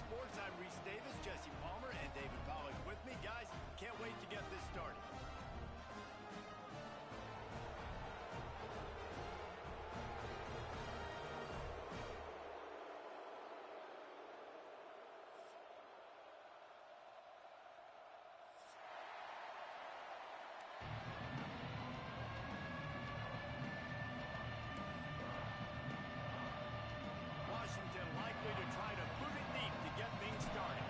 Sports. I'm Reese Davis, Jesse Palmer, and David Pollack with me. Guys, can't wait to get this started. Likely to try to boot it deep to get things started.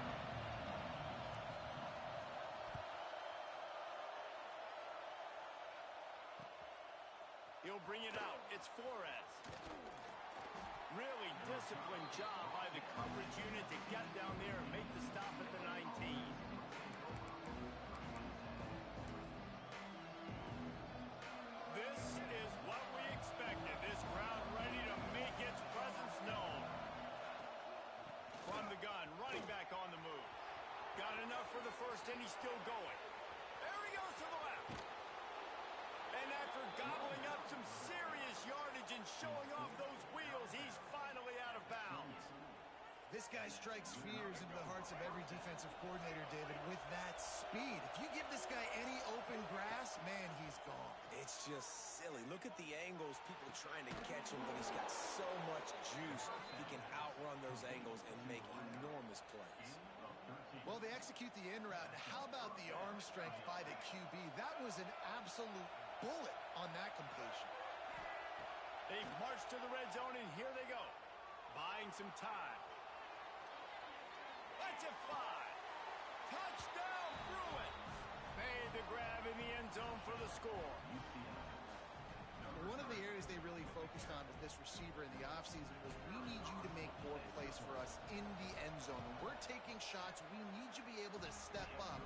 He'll bring it out. It's Flores. Really disciplined job by the coverage unit to get down there and make the stop at the 19. This is what we expected. This crowd ready to make its presence known. From the gun, running back on the move. Got enough for the first, and he's still going. There he goes to the left. And after gobbling up some serious yardage and showing off those wheels, he's finally out of bounds. This guy strikes fears into the hearts of every defensive coordinator, David, with that speed. If you give this guy any open grass, man, he's gone. It's just silly. Look at the angles, people trying to catch him, but he's got so much juice. He can outrun those angles and make enormous plays. Well, they execute the in route. How about the arm strength by the QB? That was an absolute bullet on that completion. They march to the red zone, and here they go, buying some time. Let's it fly. Touchdown, Bruins. Made the grab in the end zone for the score. One of the areas they really focused on with this receiver in the offseason was we need you to make more plays for us in the end zone. When we're taking shots, we need you to be able to step up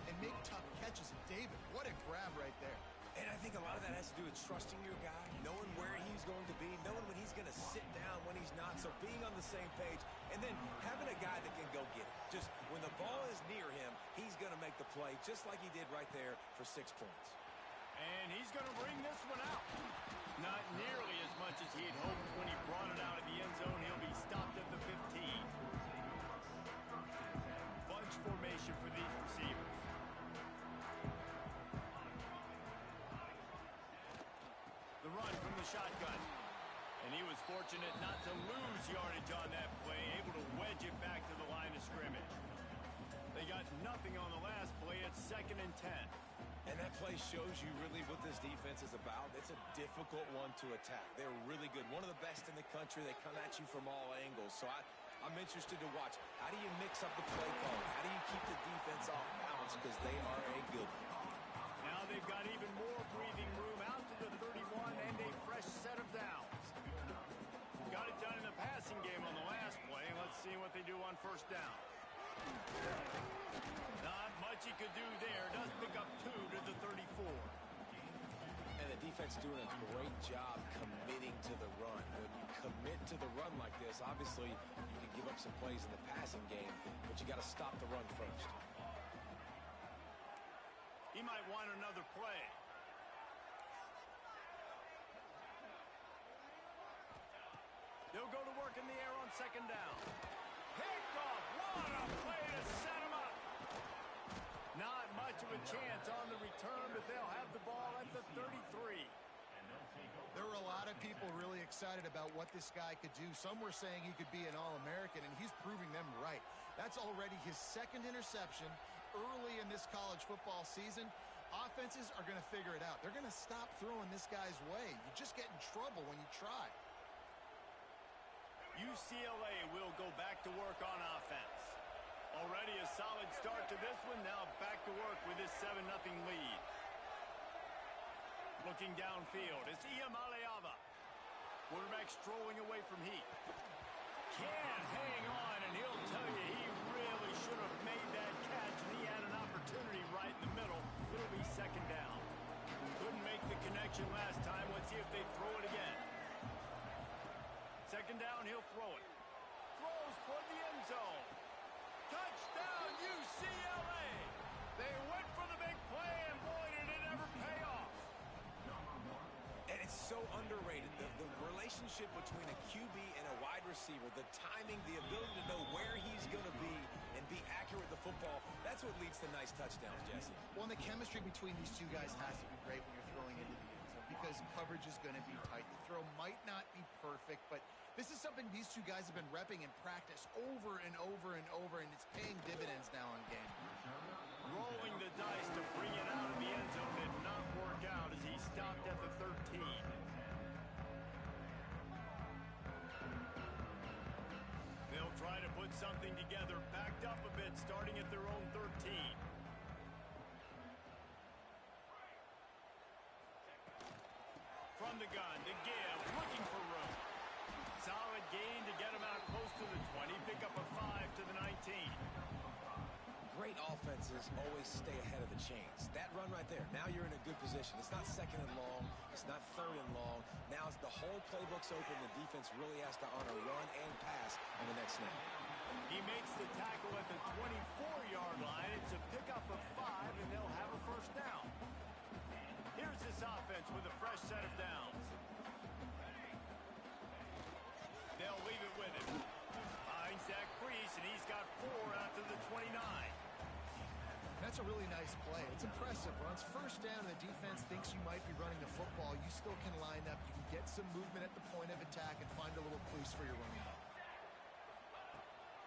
and make tough catches. And David, what a grab right there. And I think a lot of that has to do with trusting your guy, knowing where he's going to be, knowing when he's going to sit down, when he's not, so being on the same page, and then having a guy that can go get it. Just when the ball is near him, he's going to make the play, just like he did right there for 6 points. And he's going to bring this one out. Not nearly as much as he'd hoped when he brought it out of the end zone. He'll be stopped at the 15. Bunch formation for these receivers. The run from the shotgun. And he was fortunate not to lose yardage on that play, able to wedge it back to the line of scrimmage. They got nothing on the last play. It's 2nd and 10. And that play shows you really what this defense is about. It's a difficult one to attack. They're really good. One of the best in the country. They come at you from all angles. So I'm interested to watch. How do you mix up the play call? How do you keep the defense off balance? Because they are a good one. Now they've got even more breathing room out to the 31 and a fresh set of downs. Got it done in the passing game on the last play. Let's see what they do on first down. Not much he could do there. Does pick up 2 to the 34. And the defense doing a great job committing to the run. When you commit to the run like this, obviously you can give up some plays in the passing game, but you got to stop the run first. He might want another play. They'll go to work in the air on 2nd down. Picked off. What a play to set him up. Not much of a chance on the return, but they'll have the ball at the 33. There were a lot of people really excited about what this guy could do. Some were saying he could be an All-American, and he's proving them right. That's already his 2nd interception early in this college football season. Offenses are going to figure it out. They're going to stop throwing this guy's way. You just get in trouble when you try. UCLA will go back to work on offense. Already a solid start to this one. Now back to work with this 7-0 lead. Looking downfield, it's Ncaa. Quarterback strolling away from heat. Can't hang on, and he'll tell you he really should have made that catch, and he had an opportunity right in the middle. It'll be 2nd down. Couldn't make the connection last time. Let's see if they throw it again. 2nd down, he'll throw it. Throws toward the end zone. Touchdown, UCLA! They went for the big play, and boy, did it ever pay off. And It's so underrated. The relationship between a QB and a wide receiver, the timing, the ability to know where he's going to be and be accurate with the football, that's what leads to nice touchdowns, Jesse. Well, and the chemistry between these two guys has to be great when you're throwing into the end zone because coverage is going to be tight. The throw might not be perfect, but this is something these two guys have been repping in practice over and over and over, and it's paying dividends now on game. Rolling the dice to bring it out of the end zone did not work out as he stopped at the 13. They'll try to put something together, backed up a bit, starting at their own 13. From the gun to give, looking for room. Solid gain to get him out close to the 20, pick up a 5 to the 19. Great offenses always stay ahead of the chains. That run right there, now you're in a good position. It's not second and long. It's not third and long. Now as the whole playbook's open, the defense really has to honor run and pass on the next snap. He makes the tackle at the 24-yard line. It's a pickup of 5, and they'll have a first down. Here's this offense with a fresh set of downs. They'll leave it with him. Finds that crease, and he's got 4 out to the 29. That's a really nice play. It's impressive. Once first down and the defense thinks you might be running the football, you still can line up. You can get some movement at the point of attack and find a little crease for your running back.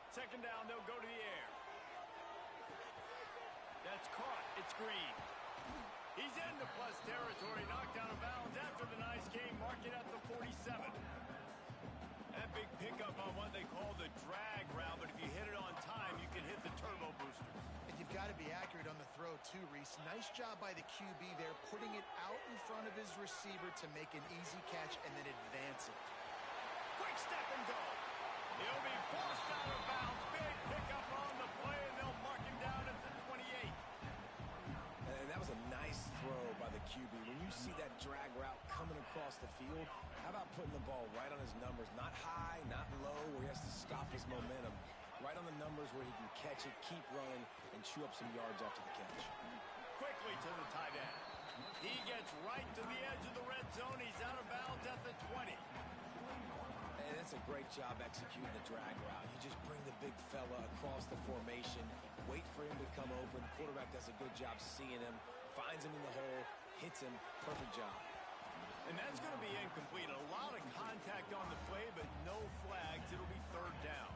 Second down, they'll go to the air. That's caught. It's Green. He's into plus territory, knocked out of bounds after the nice game, mark it at the 47. That big pickup on what they call the drag route, but if you hit it on time, you can hit the turbo boosters. And you've got to be accurate on the throw too, Reese. Nice job by the QB there, putting it out in front of his receiver to make an easy catch and then advance it. Quick step and go. He'll be forced out of bounds. Big pickup on the play, and they'll mark him down at the 28. And that was a nice throw by the QB. When you see that drag route coming across the field, how about putting the ball right on his numbers? Not high, not low, where he has to stop his momentum. Right on the numbers where he can catch it, keep running, and chew up some yards after the catch. Quickly to the tight end. He gets right to the edge of the red zone. He's out of bounds at the 20. And that's a great job executing the drag route. You just bring the big fella across the formation, wait for him to come open. The quarterback does a good job seeing him, finds him in the hole, hits him. Perfect job. And that's going to be incomplete. A lot of contact on the play, but no flags. It'll be third down.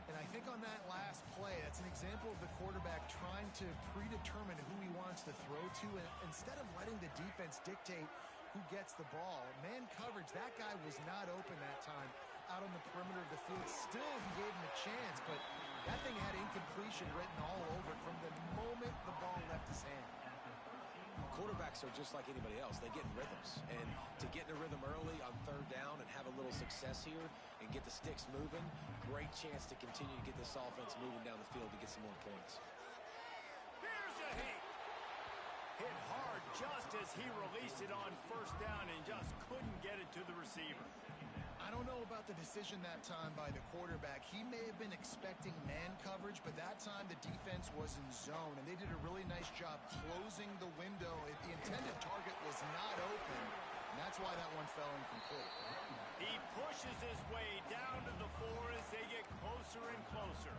And I think on that last play, that's an example of the quarterback trying to predetermine who he wants to throw to. And instead of letting the defense dictate who gets the ball, man coverage, that guy was not open that time out on the perimeter of the field. Still, he gave him a chance, but that thing had incompletion written all over it from the moment the ball left his hand. Quarterbacks are just like anybody else. They get in rhythms. And to get in a rhythm early on third down and have a little success here and get the sticks moving, great chance to continue to get this offense moving down the field to get some more points. Here's a hit. Hit hard just as he released it on first down and just couldn't get it to the receiver. I don't know about the decision that time by the quarterback. He may have been expecting man coverage, but that time the defense was in zone, and they did a really nice job closing the window. The intended target was not open, and that's why that one fell incomplete. He pushes his way down to the 4 as they get closer and closer.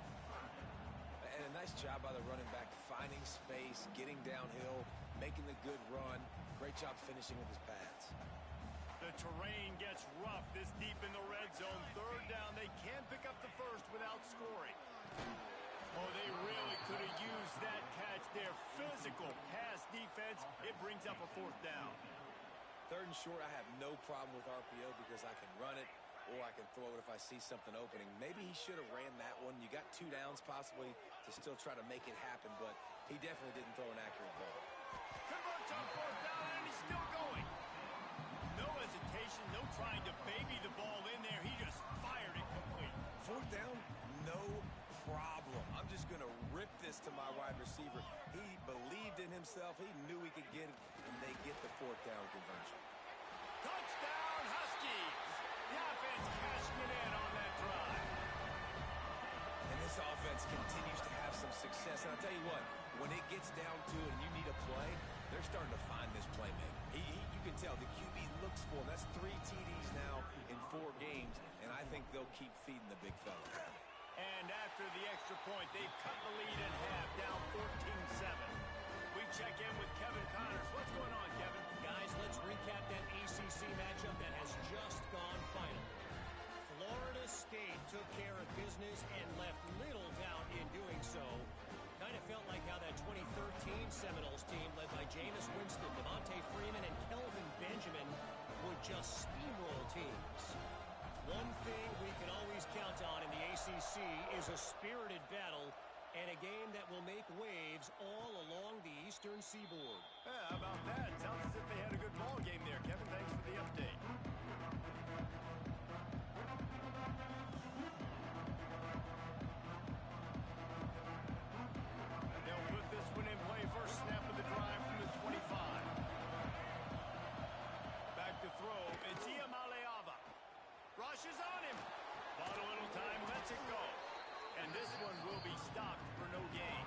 And a nice job by the running back, finding space, getting downhill, making the good run. Great job finishing with his pads. The terrain gets rough this deep in the red zone. Third down, they can't pick up the first without scoring. Oh, they really could have used that catch there. Physical pass defense. It brings up a fourth down. Third and short, I have no problem with RPO because I can run it or I can throw it if I see something opening. Maybe he should have ran that one. You got 2 downs possibly to still try to make it happen, but he definitely didn't throw an accurate ball. Converts on fourth down, and he's still going. No hesitation, no trying to baby the ball in there. He just fired it complete. Fourth down, no problem. I'm just going to rip this to my wide receiver. He believed in himself. He knew he could get it, and they get the fourth down conversion. Touchdown, Huskies. The offense cashing it in on that drive. And this offense continues to have some success. And I'll tell you what, when it gets down to it and you need a play, They're starting to find this playmaker. You can tell the QB looks for him. That's 3 TDs now in 4 games, and I think they'll keep feeding the big fella. And after the extra point, they've cut the lead in half, down 14-7. We check in with Kevin Connors. What's going on, Kevin? Guys, let's recap that ACC matchup that has just gone final. Florida State took care of business and left little doubt in doing so. Kind of felt like how that 2013 Seminoles team led by Jameis Winston, Devontae Freeman, and Kelvin Benjamin would just steamroll teams. One thing we can always count on in the ACC is a spirited battle and a game that will make waves all along the Eastern Seaboard. Yeah, how about that? Sounds as if they had a good ball game there, Kevin. Thanks for the update. They'll put this one in play. First snap of the drive from the 25. Back to throw. It's Ncaa. Rushes on him. Bought a little time, lets it go. And this one will be stopped for no gain.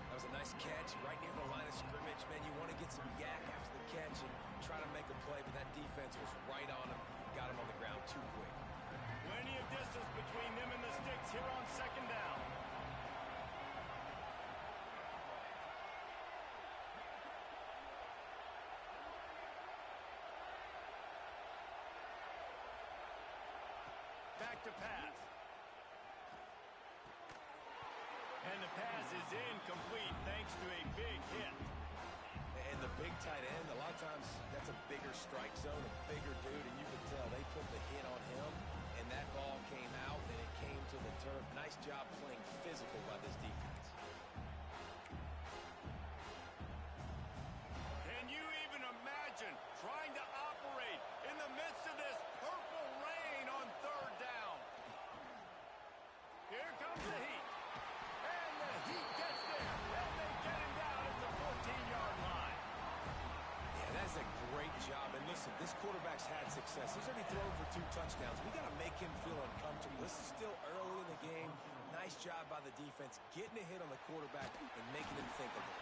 That was a nice catch right near the line of scrimmage. Man, you want to get some yak after the catch and try to make a play, but that defense was right on him. Got him on the ground too quick. Plenty of distance between them and the sticks here on second down. Back to pass. And the pass is incomplete thanks to a big hit. And the big tight end, a lot of times that's a bigger strike zone, a bigger dude, and you can tell they put the hit on him, and that ball came out, and it came to the turf. Nice job playing physical by this defense. Can you even imagine trying to operate in the midst of this purple rain on third down? Here comes the heat. And the heat gets there. And they get him down at the 14-yard line. Yeah, that's a great job. And listen, this quarterback's had success. He's already thrown for 2 touchdowns. We got to make him feel uncomfortable. This is still early in the game. Nice job by the defense, getting a hit on the quarterback and making him think of it.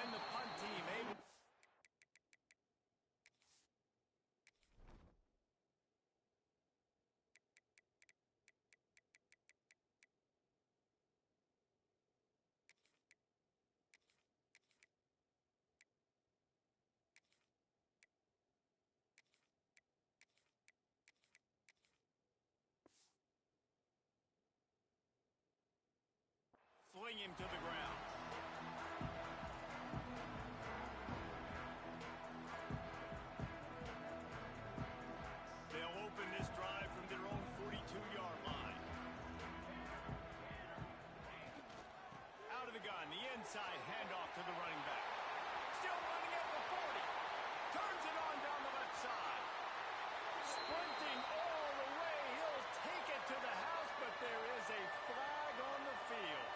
And the punt team able. Fling him to the ground. They'll open this drive from their own 42-yard line. Out of the gun, the inside handoff to the running back. Still running at the 40. Turns it on down the left side. Sprinting all the way. He'll take it to the house, but there is a flag on the field.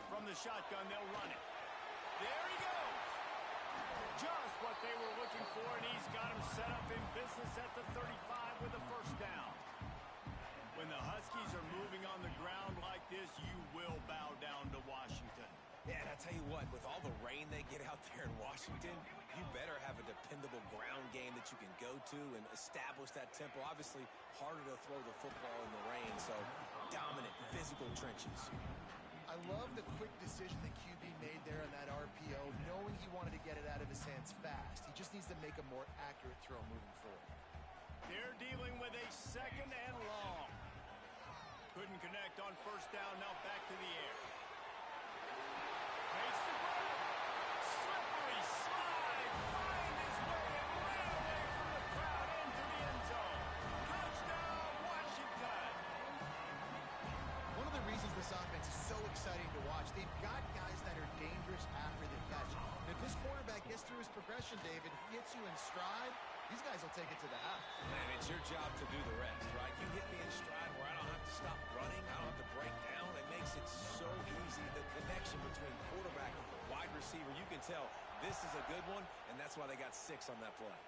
From the shotgun, they'll run it. There he goes. Just what they were looking for, and he's got him set up in business at the 35 with a first down. When the Huskies are moving on the ground like this, you will bow down to Washington. Yeah, and I tell you what, with all the rain they get out there in Washington, you better have a dependable ground game that you can go to and establish that tempo. Obviously, harder to throw the football in the rain, so dominant, physical trenches. I love the quick decision the QB made there on that RPO, knowing he wanted to get it out of his hands fast. He just needs to make a more accurate throw moving forward. They're dealing with a second and long. Couldn't connect on first down, now back to the air. Makes the grab. Slippery slide. Find his way and ran away from the crowd into the end zone. Touchdown, Washington. One of the reasons this offense is so exciting to watch, they've got guys that are dangerous after the catch. And if this quarterback gets through his progression, David, he hits you in stride, These guys will take it to the house. Man, it's your job to do the rest, right? You hit me in stride where I don't have to stop running. I don't have to break down. It makes it so easy. The connection between quarterback and wide receiver, you can tell this is a good one, and that's why they got 6 on that play.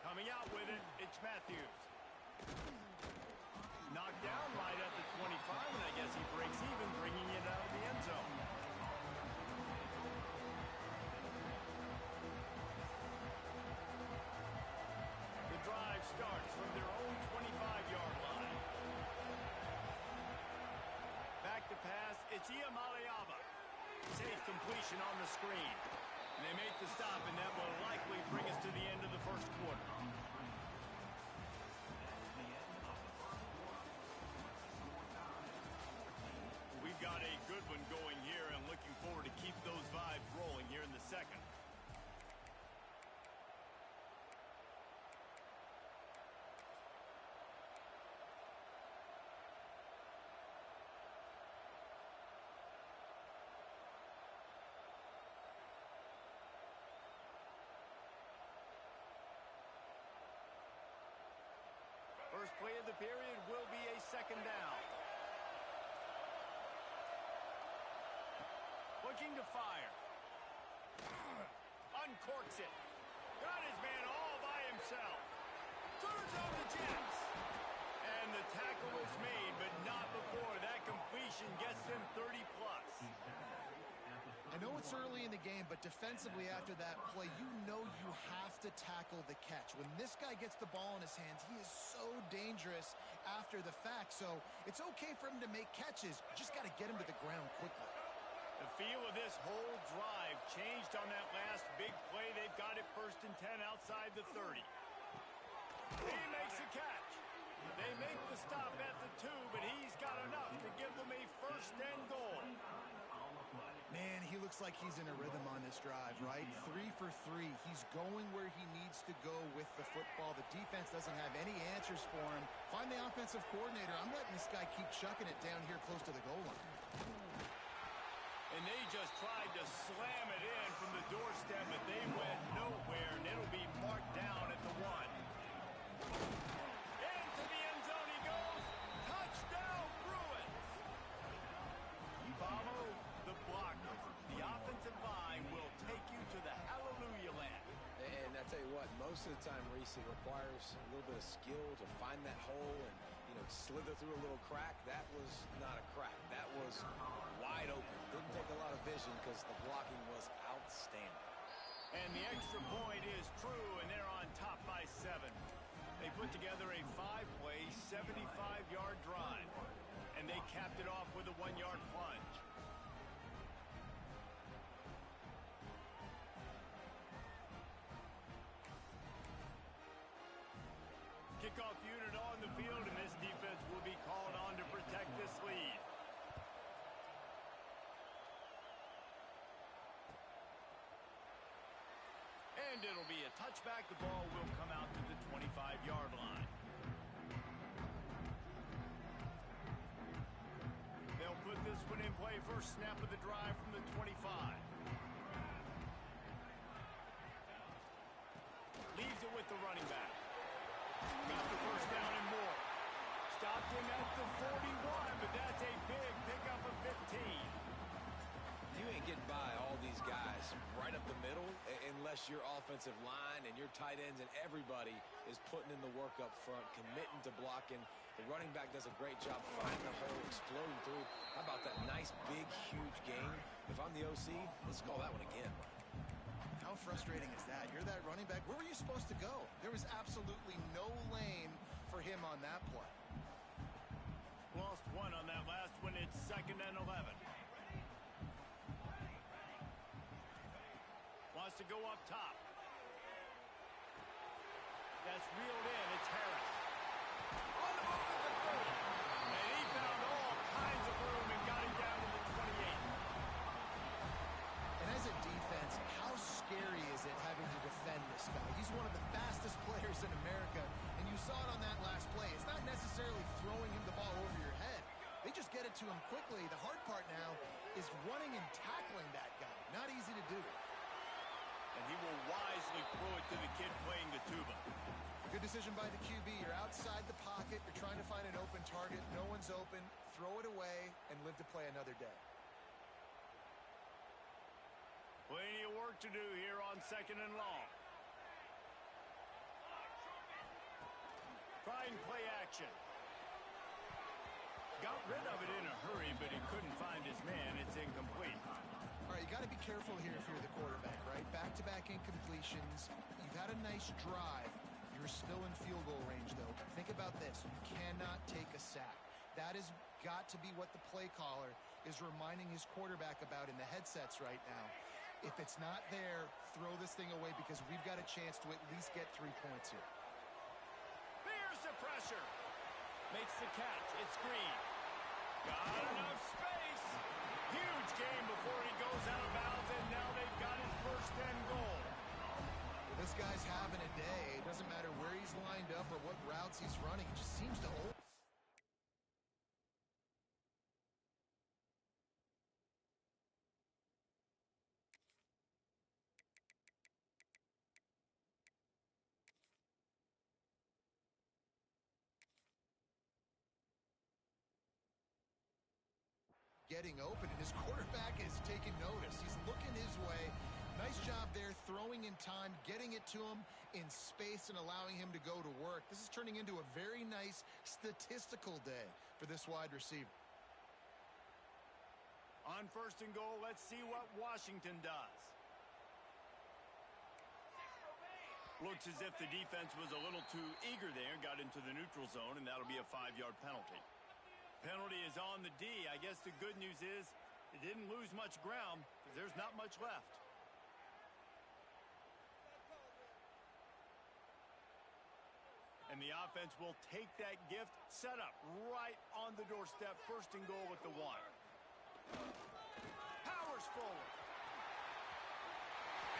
Coming out with it, it's Matthews. Knocked down right at the 25, and I guess he breaks even, bringing it out of the end zone. The drive starts from their own 25-yard line. Back to pass, it's Ncaa. Safe completion on the screen. And they make the stop, and that will likely bring us to the end of the first quarter. We've got a good one going here, and looking forward to keep those vibes rolling here in the second. First play of the period will be a second down. Looking to fire. Uncorks it. Got his man all by himself. Turns on the Jets. And the tackle is made, but not before that completion gets them 30-plus. I know it's early in the game, but defensively after that play, you know you have to tackle the catch. When this guy gets the ball in his hands, he is so dangerous after the fact. So it's okay for him to make catches. You just got to get him to the ground quickly. The feel of this whole drive changed on that last big play. They've got it 1st and 10 outside the 30. He makes the catch. They make the stop at the 2, but he's got enough to give them a 1st and goal. Man, he looks like he's in a rhythm on this drive, right? 3 for 3. He's going where he needs to go with the football. The defense doesn't have any answers for him. Find the offensive coordinator. I'm letting this guy keep chucking it down here close to the goal line. And they just tried to slam it in from the doorstep, but they went nowhere, and it'll be marked down at the 1. Into the end zone he goes. Touchdown, Bruins. Babo, the blocker. The offensive line will take you to the hallelujah land. And I tell you what, most of the time, Reese, it requires a little bit of skill to find that hole and, slither through a little crack. That was not a crack. That was wide open. Didn't take a lot of vision because the blocking was outstanding. And the extra point is true, and they're on top by 7. They put together a 5-play, 75-yard drive, and they capped it off with a 1-yard plunge. Kickoff unit on the field, and this defense will be called on to protect this lead. And it'll be a touchback. The ball will come out to the 25-yard line. They'll put this one in play. First snap of the drive from the 25. Leaves it with the running back. Got the first down and more. Stopped him at the 41, but that's a big pickup of 15. You ain't getting by all these guys right up the middle unless your offensive line and your tight ends and everybody is putting in the work up front, committing to blocking. The running back does a great job finding the hole, exploding through. How about that nice, big, huge game? If I'm the OC, let's call that one again. How frustrating is that? You're that running back. Where were you supposed to go? There was absolutely no lane for him on that play. Lost one on that last one. It's 2nd and 11. Wants to go up top. That's reeled in. It's Harris. On the move at the 30. And he found all kinds of room and got it down to the 28. And as a defense, how scary is it having to defend this guy? He's one of the fastest players in America, and you saw it on that last play. It's not necessarily throwing him the ball over your head. They just get it to him quickly. The hard part now is running and tackling that guy. Not easy to do. And he will wisely throw it Good decision by the QB. You're outside the pocket. You're trying to find an open target. No one's open. Throw it away and live to play another day. Plenty of work to do here on 2nd and long. Try and play action. Got rid of it in a hurry, but he couldn't find his man. It's incomplete. All right, you got to be careful here if you're the quarterback, right? Back-to-back incompletions. You've had a nice drive. You're still in field goal range, though. Think about this. You cannot take a sack. That has got to be what the play caller is reminding his quarterback about in the headsets right now. If it's not there, throw this thing away because we've got a chance to at least get 3 points here. Here's the pressure. Makes the catch. It's Green. Got enough space. Huge game before he goes out of bounds, and now they've got his first and goal. Well, this guy's having a day. It doesn't matter where he's lined up or what routes he's running. He just seems to hold. Getting open, and his quarterback is taking notice. He's looking his way. Nice job there, throwing in time, getting it to him in space and allowing him to go to work. This is turning into a very nice statistical day for this wide receiver. On 1st and goal, let's see what Washington does. Looks as if the defense was a little too eager there, got into the neutral zone, and that'll be a 5-yard penalty. Penalty is on the D. I guess the good news is it didn't lose much ground because there's not much left. And the offense will take that gift, set up right on the doorstep. 1st and goal with the 1. Powers forward.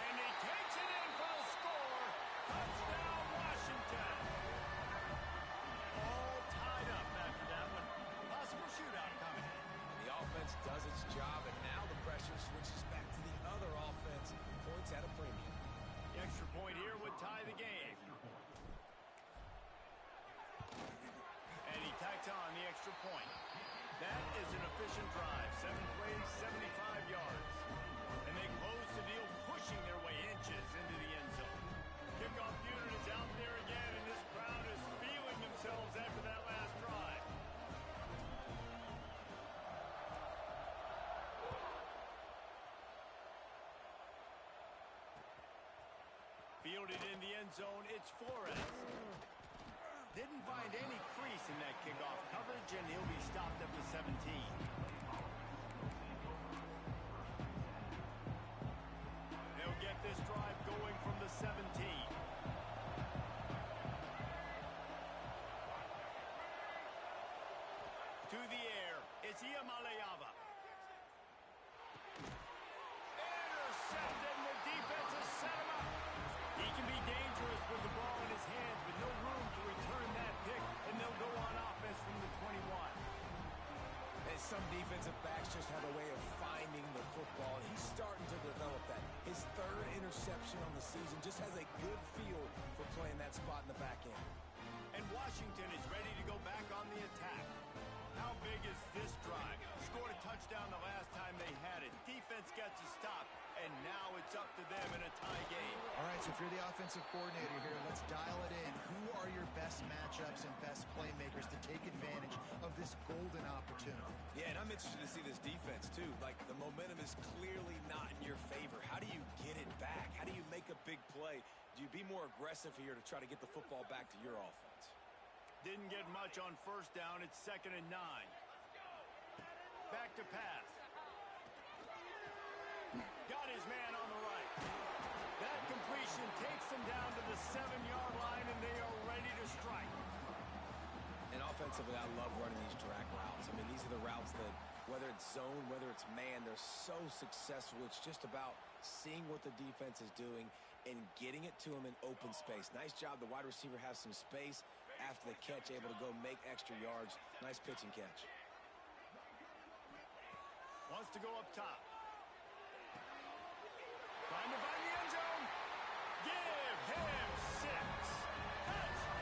And he takes it in for the score. Touchdown, Washington. All tied up after that one. Possible shootout coming. The offense does its job, and now the pressure switches back to the other offense. Points at a premium. The extra point here would tie the game. And he tacks on the extra point. That is an efficient drive. 7 plays, 75 yards. And they close the deal, pushing their way inches into the end zone. Kickoff unit is out there again, and this crowd is feeling themselves after that last drive. Fielded in the end zone, it's Flores. Didn't find any crease in that kickoff coverage, and he'll be stopped at the 17. They'll get this drive going from the 17. To the air, it's Iamaleava. Intercepted, and the defense has set him up. He can be dangerous with the ball in his hands, but no room to return that pick, and they'll go on offense from the 21. And some defensive backs just have a way of finding the football, and he's starting to develop that. His 3rd interception on the season just has a good feel for playing that spot in the back end. And Washington is ready to go back on the attack. How big is this drive? Scored a touchdown the last time they had it. Defense gets a stop, and now it's up to them in a tie game. All right, so if you're the offensive coordinator here, let's dial it in. Who are your best matchups and best playmakers to take advantage of this golden opportunity? Yeah, and I'm interested to see this defense, too. Like, the momentum is clearly not in your favor. How do you get it back? How do you make a big play? Do you be more aggressive here to try to get the football back to your offense? Didn't get much on 1st down. It's 2nd and 9. Back to pass. Got his man on the right. That completion takes them down to the 7-yard line, and they are ready to strike. And offensively, I love running these drag routes. I mean, these are the routes that, whether it's zone, whether it's man, they're so successful. It's just about seeing what the defense is doing and getting it to him in open space. Nice job. The wide receiver has some space after the catch, able to go make extra yards. Nice pitch and catch. Wants to go up top. Trying to find the end zone. Give him 6. Touchdown!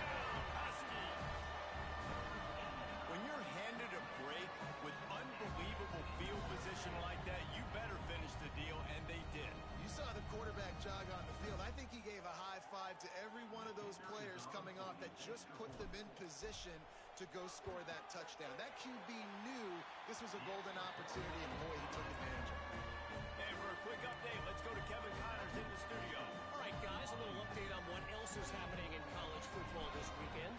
to every one of those players coming off that just put them in position to go score that touchdown. That QB knew this was a golden opportunity, and boy, he took advantage of it. And for a quick update, let's go to Kevin Connors in the studio. All right, guys, a little update on what else is happening in college football this weekend.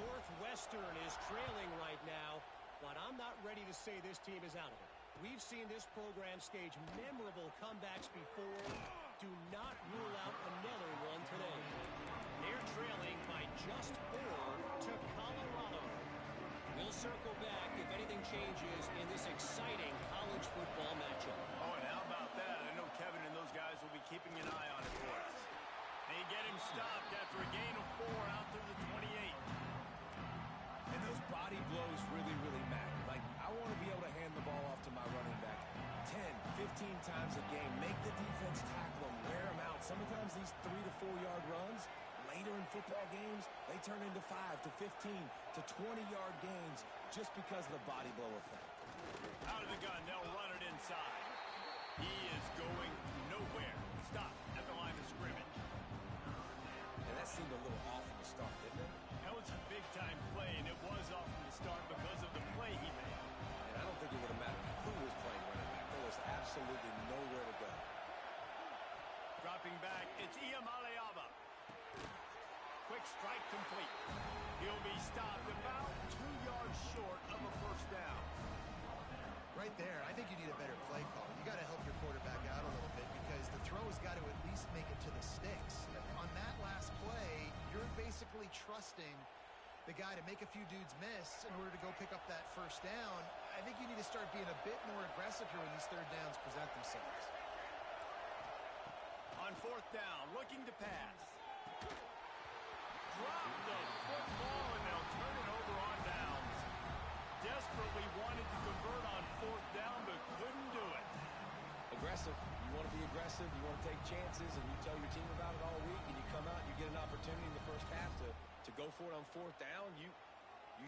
Northwestern is trailing right now, but I'm not ready to say this team is out of it. We've seen this program stage memorable comebacks before. Do not rule out another one today. They're trailing by just 4 to Colorado. We'll circle back if anything changes in this exciting college football matchup. Oh, and how about that? I know Kevin and those guys will be keeping an eye on it for us. They get him stopped after a gain of 4 out to the 28. And those body blows really, really matter. Like, I want to be able to hand the ball off to my running back 10, 15 times a game. Make the defense tackle them, wear them out. Sometimes these 3 to 4 yard runs, later in football games, they turn into 5 to 15 to 20-yard gains just because of the body blow effect. Out of the gun, they'll run it inside. He is going nowhere. Stop at the line of scrimmage. And that seemed a little off from the start, didn't it? That was a big-time play, and it was off from the start because of the play he made. And I don't think it would have mattered who was playing running back. There was absolutely nowhere to go. Dropping back, it's Ncaa. Quick strike complete. He'll be stopped about 2 yards short of a first down. Right there, I think you need a better play call. You got to help your quarterback out a little bit because the throw has got to at least make it to the sticks. On that last play, you're basically trusting the guy to make a few dudes miss in order to go pick up that first down. I think you need to start being a bit more aggressive here when these third downs present themselves. On fourth down, looking to pass. Drop the football, and they'll turn it over on downs. Desperately wanted to convert on fourth down, but couldn't do it. Aggressive. You want to be aggressive. You want to take chances, and you tell your team about it all week, and you come out and you get an opportunity in the first half to go for it on fourth down. You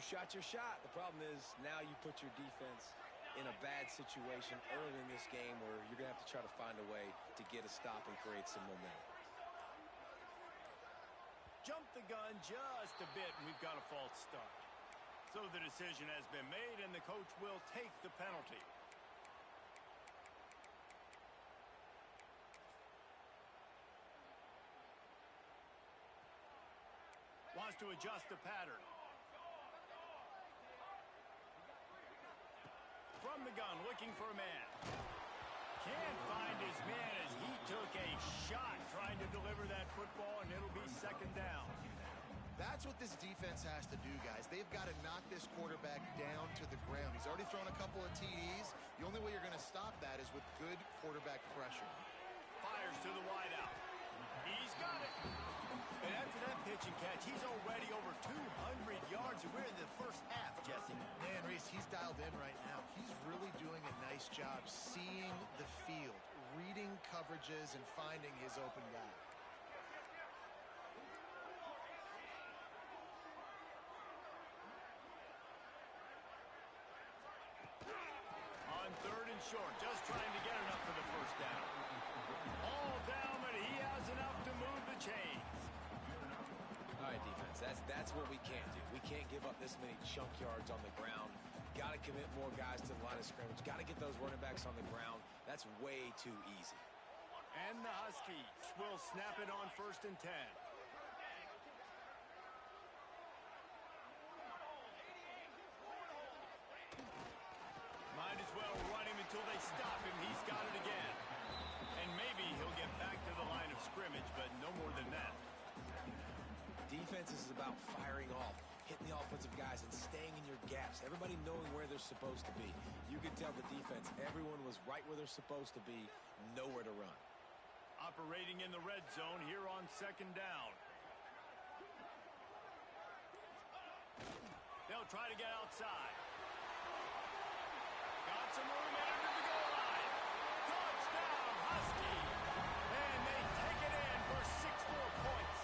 shot your shot. The problem is now you put your defense in a bad situation early in this game where you're going to have to try to find a way to get a stop and create some momentum. Jump the gun just a bit, and we've got a false start. So the decision has been made, and the coach will take the penalty. Wants to adjust the pattern. From the gun, looking for a man. Can't find his man as he took a shot trying to deliver that football, and it'll be second down. That's what this defense has to do, guys. They've got to knock this quarterback down to the ground. He's already thrown a couple of TDs. The only way you're going to stop that is with good quarterback pressure. Fires to the wideout. He's got it. And after that pitch and catch, he's already over 200 yards, and we're in the first half, Jesse. Man, Reese, he's dialed in right now. He's really doing a nice job seeing the field, reading coverages, and finding his open guy. On third and short, just trying to get enough for the first down. All down, but he has enough to move the chains. All right, defense, that's what we can't do. We can't give up this many chunk yards on the ground. Got to commit more guys to the line of scrimmage. Got to get those running backs on the ground. That's way too easy. And the Huskies will snap it on first and 10. Might as well run him until they stop him. He's got it again. And maybe he'll get back to the line of scrimmage, but no more than that. Defense is about firing off, hitting the offensive guys, and staying in your gaps. Everybody knowing where they're supposed to be. You can tell the defense, everyone was right where they're supposed to be, nowhere to run. Operating in the red zone here on second down. They'll try to get outside. Got some room under the goal line. Touchdown, Huskies. And they take it in for 6 more points.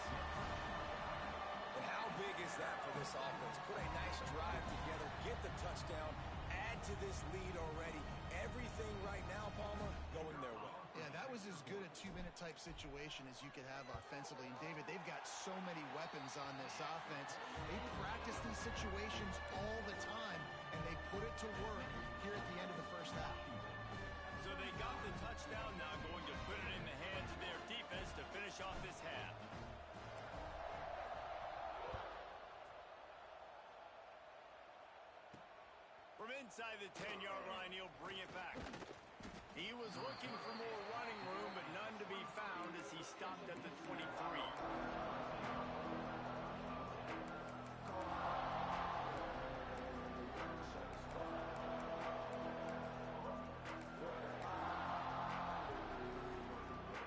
And how big is that for this offense? Put a nice drive together, get the touchdown, add to this lead already. Everything right now, Palmer, going their way. Yeah, that was as good a 2-minute type situation as you could have offensively. And David, they've got so many weapons on this offense. They practice these situations all the time, and they put it to work here at the end of the first half. So they got the touchdown, now going to put it in the hands of their defense to finish off this half. From inside the 10-yard line, he'll bring it back. He was looking for more running room, but none to be found as he stopped at the 23.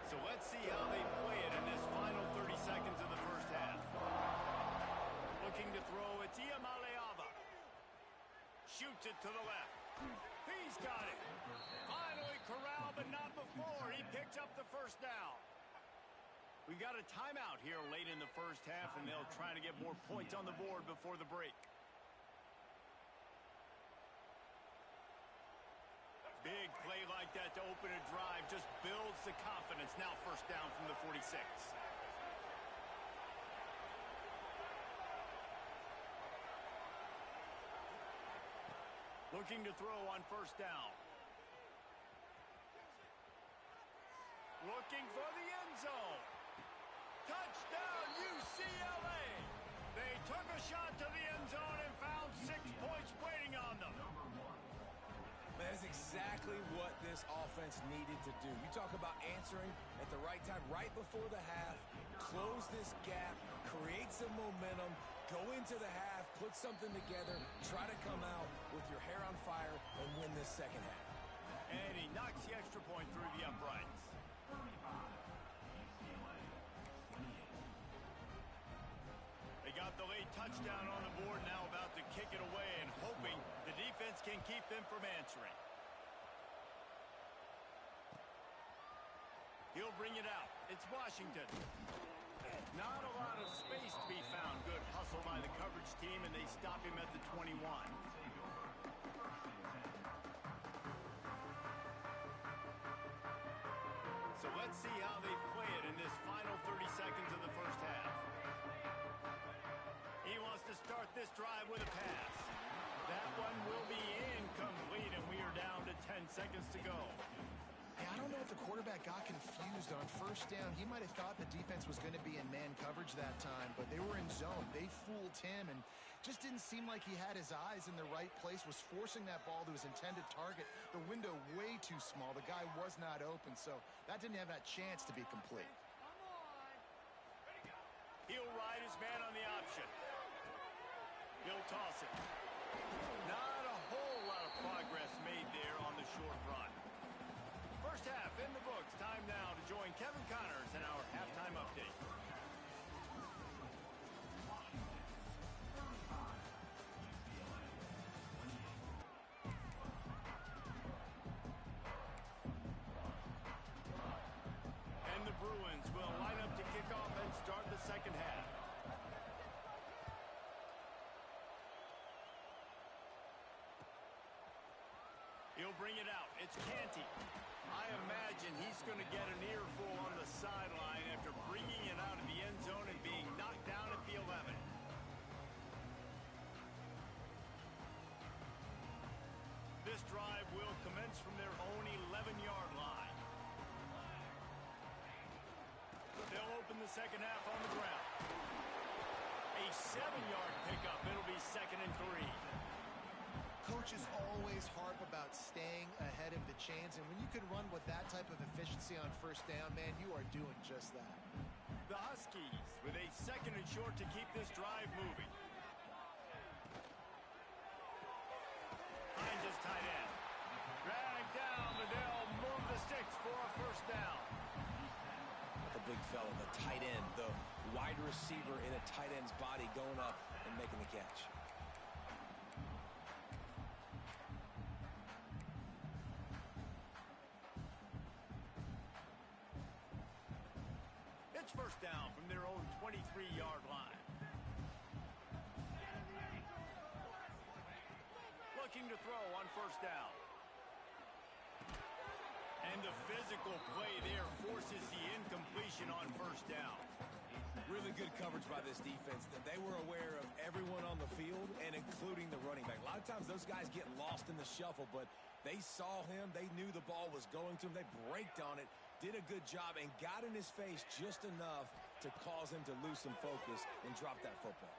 So let's see how they play it in this final 30 seconds of the first half. Looking to throw, it's Ncaa. Shoots it to the left. He's got it. Finally corralled, but not before. He picks up the first down. We got a timeout here late in the first half, and they'll try to get more points on the board before the break. Big play like that to open a drive just builds the confidence. Now first down from the 46. Looking to throw on first down. Looking for the end zone. Touchdown, UCLA. They took a shot to the end zone and found 6 points waiting on them. Man, that's exactly what this offense needed to do. You talk about answering at the right time, right before the half, close this gap, create some momentum, go into the half, put something together, try to come out with your hair on fire and win this second half. And he knocks the extra point through the uprights. They got the late touchdown on the board, now about to kick it away and hoping the defense can keep them from answering. He'll bring it out. It's Washington. Not a lot of space to be found. Good hustle by the coverage team, and they stop him at the 21. So let's see how they play it in this final 30 seconds of the first half. He wants to start this drive with a pass. That one will be incomplete, and we are down to 10 seconds to go. Hey, I don't know if the quarterback got confused on first down. He might have thought the defense was going to be in man coverage that time, but they were in zone. They fooled him and just didn't seem like he had his eyes in the right place, was forcing that ball to his intended target. The window way too small. The guy was not open, so that didn't have that chance to be complete. He'll ride his man on the option. He'll toss it. Not a whole lot of progress made there on the short run. First half in the books. Time now to join Kevin Connors in our halftime update. And the Bruins will line up to kick off and start the second half. He'll bring it out. It's Ncaa. I imagine he's going to get an earful on the sideline after bringing it out of the end zone and being knocked down at the 11. This drive will commence from their own 11-yard line. They'll open the second half on the ground. A 7-yard pickup. It'll be 2nd and 3. Coaches always harp about staying ahead of the chains, and when you can run with that type of efficiency on first down, man, you are doing just that. The Huskies with a 2nd and short to keep this drive moving. Finds his tight end. Dragged down, but they'll move the sticks for a first down. The big fella, the tight end, the wide receiver in a tight end's body going up and making the catch. First down from their own 23-yard line. Looking to throw on first down. And the physical play there forces the incompletion on first down. Really good coverage by this defense. That they were aware of everyone on the field and including the running back. A lot of times those guys get lost in the shuffle, but they saw him. They knew the ball was going to him. They braked on it, did a good job, and got in his face just enough to cause him to lose some focus and drop that football.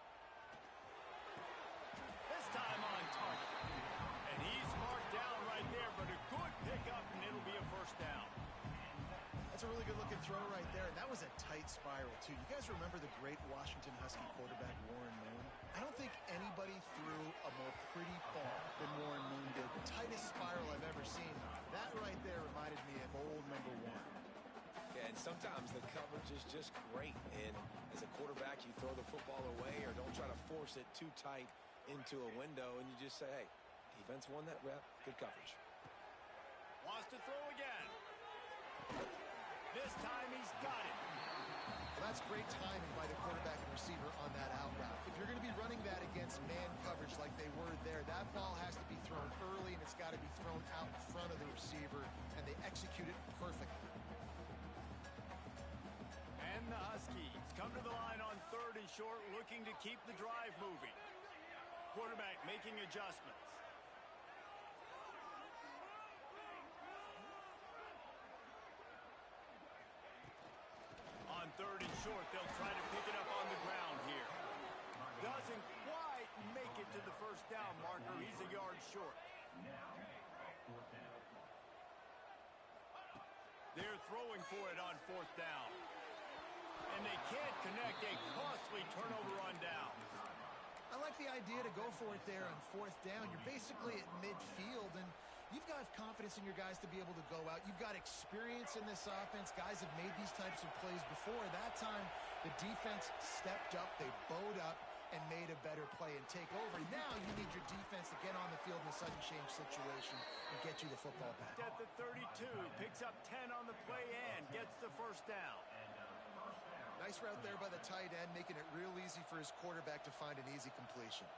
This time on target. And he's marked down right there, but a good pickup, and it'll be a first down. That's a really good-looking throw right there, and that was a tight spiral, too. You guys remember the great Washington Husky quarterback Warren Moon? I don't think anybody threw a more pretty ball than Warren Moon did. The tightest spiral I've ever seen. That right there reminded me of old number one. Yeah, and sometimes the coverage is just great, and as a quarterback, you throw the football away or don't try to force it too tight into a window, and you just say, hey, defense won that rep, good coverage. Wants to throw again. This time he's got it. Well, that's great timing by the quarterback and receiver on that out route. If you're going to be running that against man coverage like they were there, that ball has to be thrown early and it's got to be thrown out in front of the receiver, and they execute it perfectly. And the Huskies come to the line on 3rd and short, looking to keep the drive moving. Quarterback making adjustments. On 3rd and short, they'll try to pick it up on the ground here. Doesn't quite make it to the first down marker. He's a yard short. They're throwing for it on 4th down. And they can't connect. A costly turnover on downs. I like the idea to go for it there on 4th down. You're basically at midfield, and you've got confidence in your guys to be able to go out. You've got experience in this offense. Guys have made these types of plays before. That time, the defense stepped up. They bowed up and made a better play and take over. Now you need your defense to get on the field in a sudden change situation and get you the football back. At the 32, picks up 10 on the play and gets the first down. Nice route there by the tight end, making it real easy for his quarterback to find an easy completion.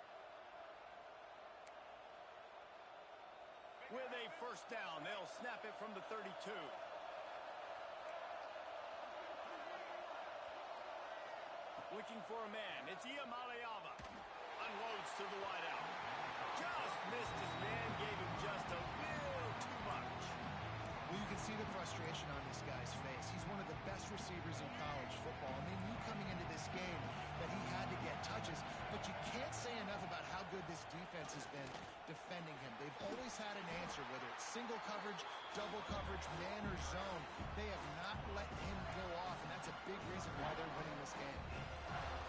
With a first down, they'll snap it from the 32. Looking for a man. It's Ncaa. Unloads to the wideout. Just missed his man, gave him just a little too much. Well, you can see the frustration on this guy's face. He's one of the best receivers in college football, and they knew coming into this game that he had to get touches, but you can't say enough about how good this defense has been defending him. They've always had an answer, whether it's single coverage, double coverage, man or zone. They have not let him go off, and that's a big reason why they're winning this game.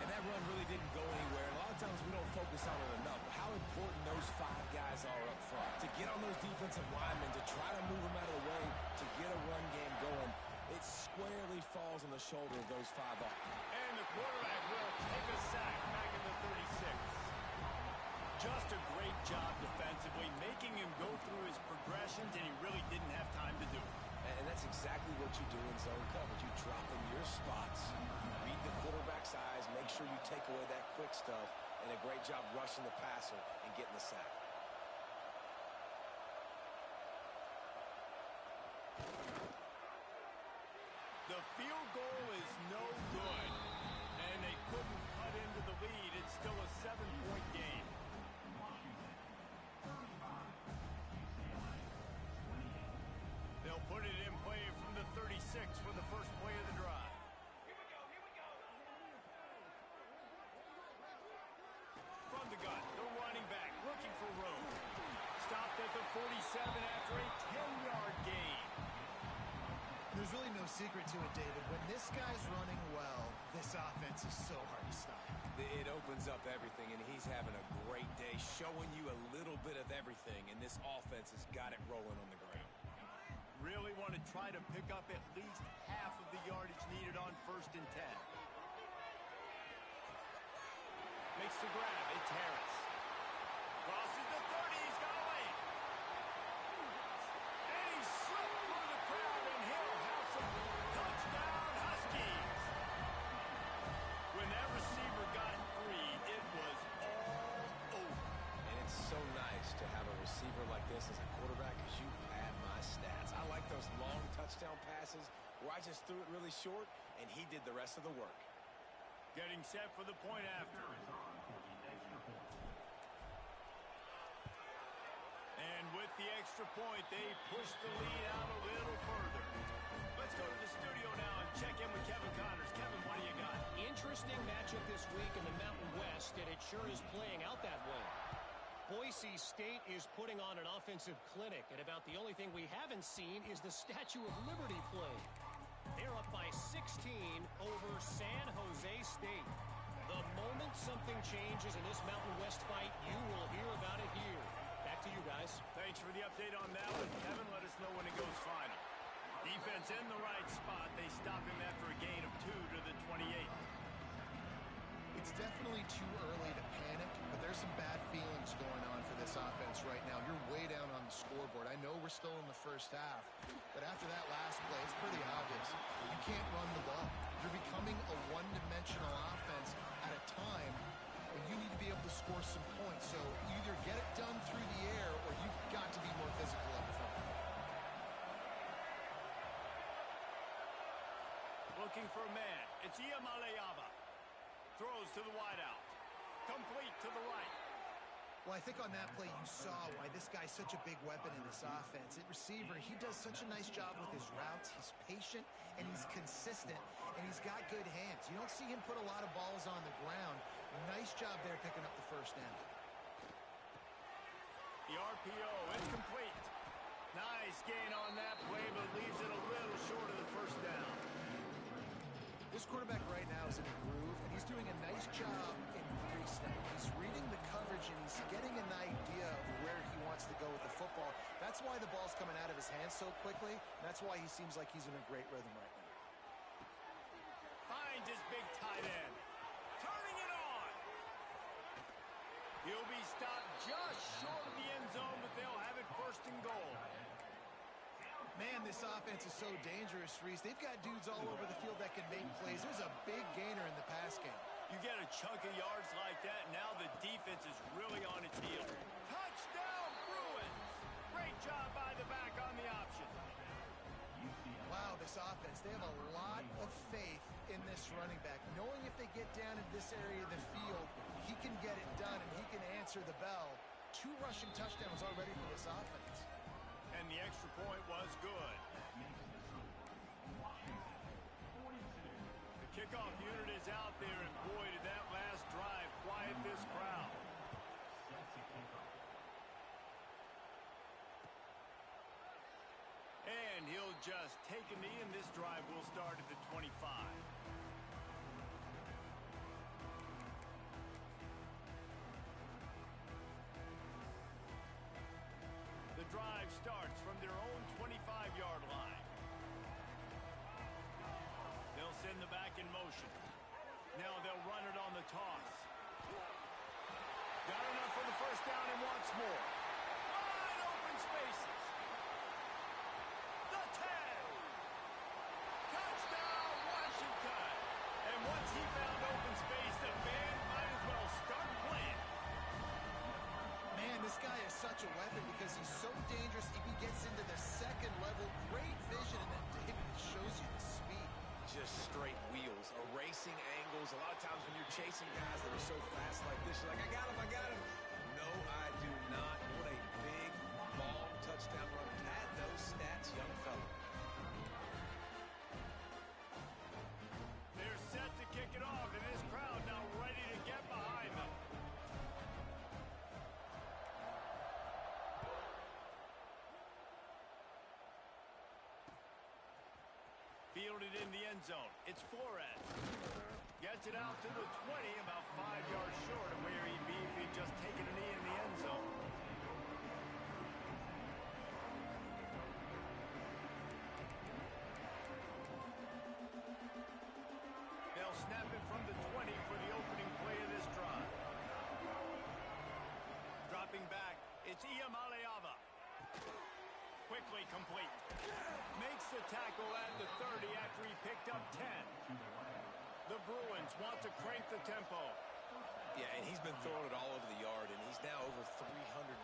And that run really didn't go anywhere. A lot of times we don't focus on it enough, but how important those 5 guys are up front. To get on those defensive linemen, to try to move them out of the way, to get a run game going, it squarely falls on the shoulder of those 5 up. And the quarterback will take a sack back at the 36. Just a great job defensively, making him go through his progressions, and he really didn't have time to do it. And that's exactly what you do in zone coverage. You drop in your spots, read the quarterback's eyes, make sure you take away that quick stuff, and a great job rushing the passer and getting the sack. The field goal is no good, and they couldn't cut into the lead. It's still a 7-point game. They'll put it in play from the 36 for the first play of the drive. From the gun, the running back looking for room. Stopped at the 47 after a 10-yard gain. There's really no secret to it, David. When this guy's running well, this offense is so hard to stop. It opens up everything, and he's having a great day, showing you a little bit of everything, and this offense has got it rolling on the ground. Really want to try to pick up at least half of the yardage needed on 1st and 10. Makes the grab. It's Harris. Crosses the 30. He's got away. And he slipped through the crowd, and he'll have some touchdown Huskies. When that receiver got free, it was all over. And it's so nice to have a receiver like this as a quarterback, as you pad my stats. I like those long just threw it really short, and he did the rest of the work. Getting set for the point after. And with the extra point, they push the lead out a little further. Let's go to the studio now and check in with Kevin Connors. Kevin, what do you got? Interesting matchup this week in the Mountain West, and it sure is playing out that way. Boise State is putting on an offensive clinic, and about the only thing we haven't seen is the Statue of Liberty play. They're up by 16 over San Jose State. The moment something changes in this Mountain West fight, you will hear about it here. Back to you guys. Thanks for the update on that one. Kevin, let us know when it goes final. Defense in the right spot. They stop him after a gain of 2 to the 28. It's definitely too early to panic, but there's some bad feelings going on for this offense right now. You're way down on the scoreboard. I know we're still in the first half, but after that last play, it's pretty obvious. You can't run the ball. You're becoming a one-dimensional offense at a time when you need to be able to score some points. So either get it done through the air or you've got to be more physical up front. Looking for a man. It's Ncaa. Throws to the wideout. Complete to the right. Well, I think on that play you saw why this guy's such a big weapon in this offense. At receiver, he does such a nice job with his routes. He's patient, and he's consistent, and he's got good hands. You don't see him put a lot of balls on the ground. Nice job there picking up the first down. The RPO, incomplete. Nice gain on that play, but leaves it a little short of the first down. This quarterback right now is in a groove, and he's doing a nice job in pre-snap. He's reading the coverage, and he's getting an idea of where he wants to go with the football. That's why the ball's coming out of his hands so quickly. That's why he seems like he's in a great rhythm right now. Finds his big tight end. Turning it on. He'll be stopped just short of the end zone, but they'll have it first and goal. Man, this offense is so dangerous, Reese. They've got dudes all over the field that can make plays. There's a big gainer in the pass game. You get a chunk of yards like that, now the defense is really on its heels. Touchdown, Bruins! Great job by the back on the option. Wow, this offense, they have a lot of faith in this running back. Knowing if they get down in this area of the field, he can get it done and he can answer the bell. 2 rushing touchdowns already for this offense. And the extra point was good. The kickoff unit is out there, and boy, did that last drive quiet this crowd. And he'll just take a knee, and this drive will start at the 25. The drive starts from their own 25-yard line. They'll send the back in motion. Now they'll run it on the toss. Got enough for the first down and wants more. Wide open spaces. The 10. Touchdown, Washington. And once he found open space, the band might as well start playing. Man, this guy is such a weapon because he's so dangerous if he gets into the second level. Great vision, and then David shows you the speed. Just straight wheels, erasing angles. A lot of times when you're chasing guys that are so fast like this, you're like, I got him, I got him. No, I do not. What a big, long touchdown run. Had those stats, young fella. They're set to kick it off, and this crowd now ready to get behind them. Fielded in the end zone. It's Flores. Gets it out to the 20, about 5 yards short of where he'd be if he'd just taken a knee in the end zone. They'll snap it from the 20 for the opening play of this drive. Dropping back, it's Ncaa. Quickly complete. Makes the tackle at the 30 after he picked up 10. The Bruins want to crank the tempo. Yeah, and he's been throwing it all over the yard, and he's now over 300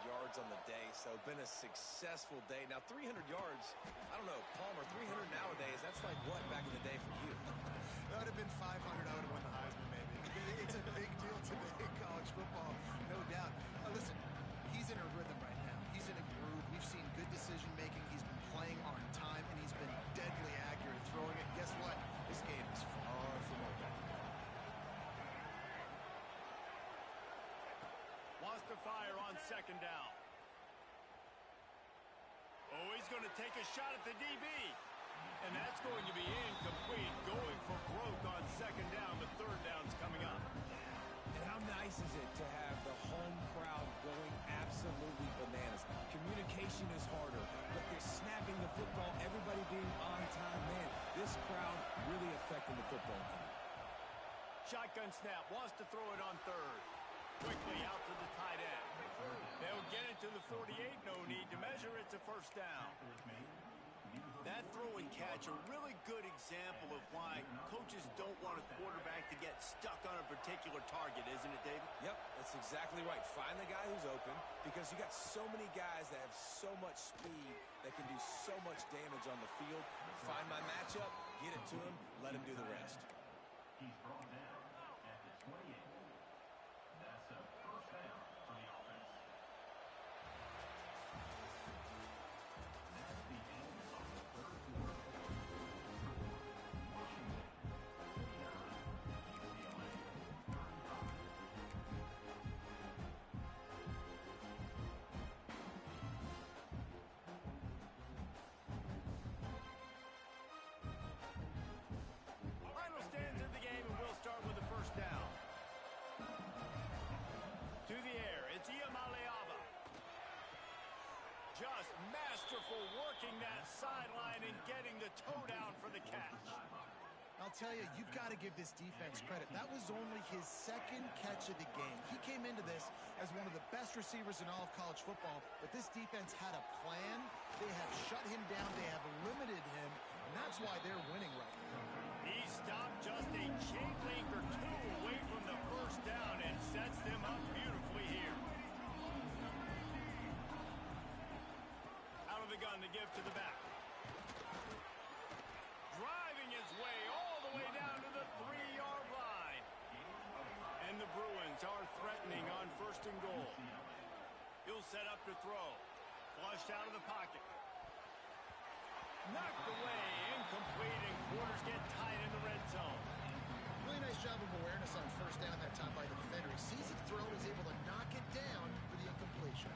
yards on the day, so been a successful day. Now, 300 yards, I don't know, Palmer, 300 nowadays, that's like what back in the day for you? That would have been 500. I would have won the Heisman, maybe. It's a big deal today in college football, no doubt. Listen, he's in a rhythm right now. He's in a groove. We've seen good decision-making. He's been playing on time, and he's been deadly accurate throwing it. Guess what? This game is far from over. Wants to fire on second down. Oh, he's going to take a shot at the DB. And that's going to be incomplete. Going for broke on second down. The third down's coming up. And how nice is it to have the home crowd going absolutely bananas? Communication is harder, but they're snapping the football, everybody being on time. Man, this crowd really affecting the football game. Shotgun snap. Wants to throw it on third. Quickly out to the tight end. They'll get it to the 48. No need to measure. It's a first down. That throw and catch, a really good example of why coaches don't want a quarterback to get stuck on a particular target, isn't it, David? Yep, that's exactly right. Find the guy who's open, because you got so many guys that have so much speed that can do so much damage on the field. Find my matchup, get it to him, let him do the rest. He's brought down at the 28. That's a first down for the offense. That's the end of the third quarter. Washington 49, UCLA 35. Final stands in the game, and we'll start with the first down. To the air, it's Ncaa. Just masterful working that sideline and getting the toe down for the catch. I'll tell you, you've got to give this defense credit. That was only his second catch of the game. He came into this as one of the best receivers in all of college football, but this defense had a plan. They have shut him down. They have limited him, and that's why they're winning right now. He stopped just a chain link or two away from the first down and sets them up beautifully here. Out of the gun to give to the back. Driving his way all the way down to the 3-yard line. And the Bruins are threatening on first and goal. He'll set up to throw. Flushed out of the pocket. Knocked away, incomplete, and quarters get tight in the red zone. Really nice job of awareness on first down that time by the defender. He sees it thrown, is able to knock it down for the incompletion.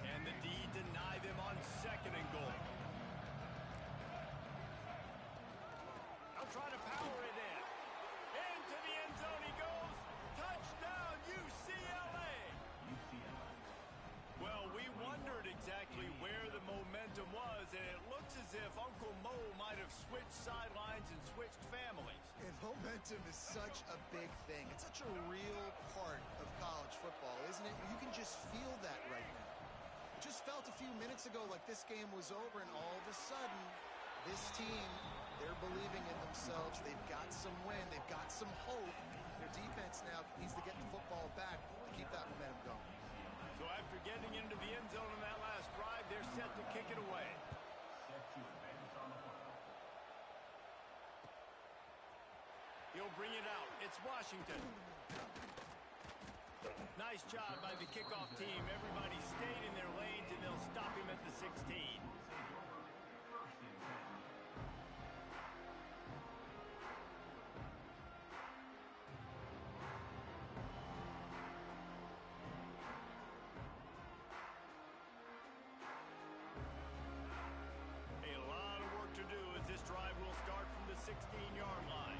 And the D deny them on second and goal. They'll try to power it in. Into the end zone he goes. Touchdown, UCLA. Well, we wondered exactly where the momentum was, and it looks as if Uncle Mo might have switched sidelines and switched families. And momentum is such a big thing. It's such a real part of college football, isn't it? You can just feel that right now. It just felt a few minutes ago like this game was over, and all of a sudden, this team, they're believing in themselves. They've got some wind. They've got some hope. Their defense now needs to get the football back to keep that momentum going. So after getting into the end zone in that last drive, they're set to kick it away. He'll bring it out. It's Washington. Nice job by the kickoff team. Everybody stayed in their lanes, and they'll stop him at the 16. A lot of work to do as this drive will start from the 16-yard line.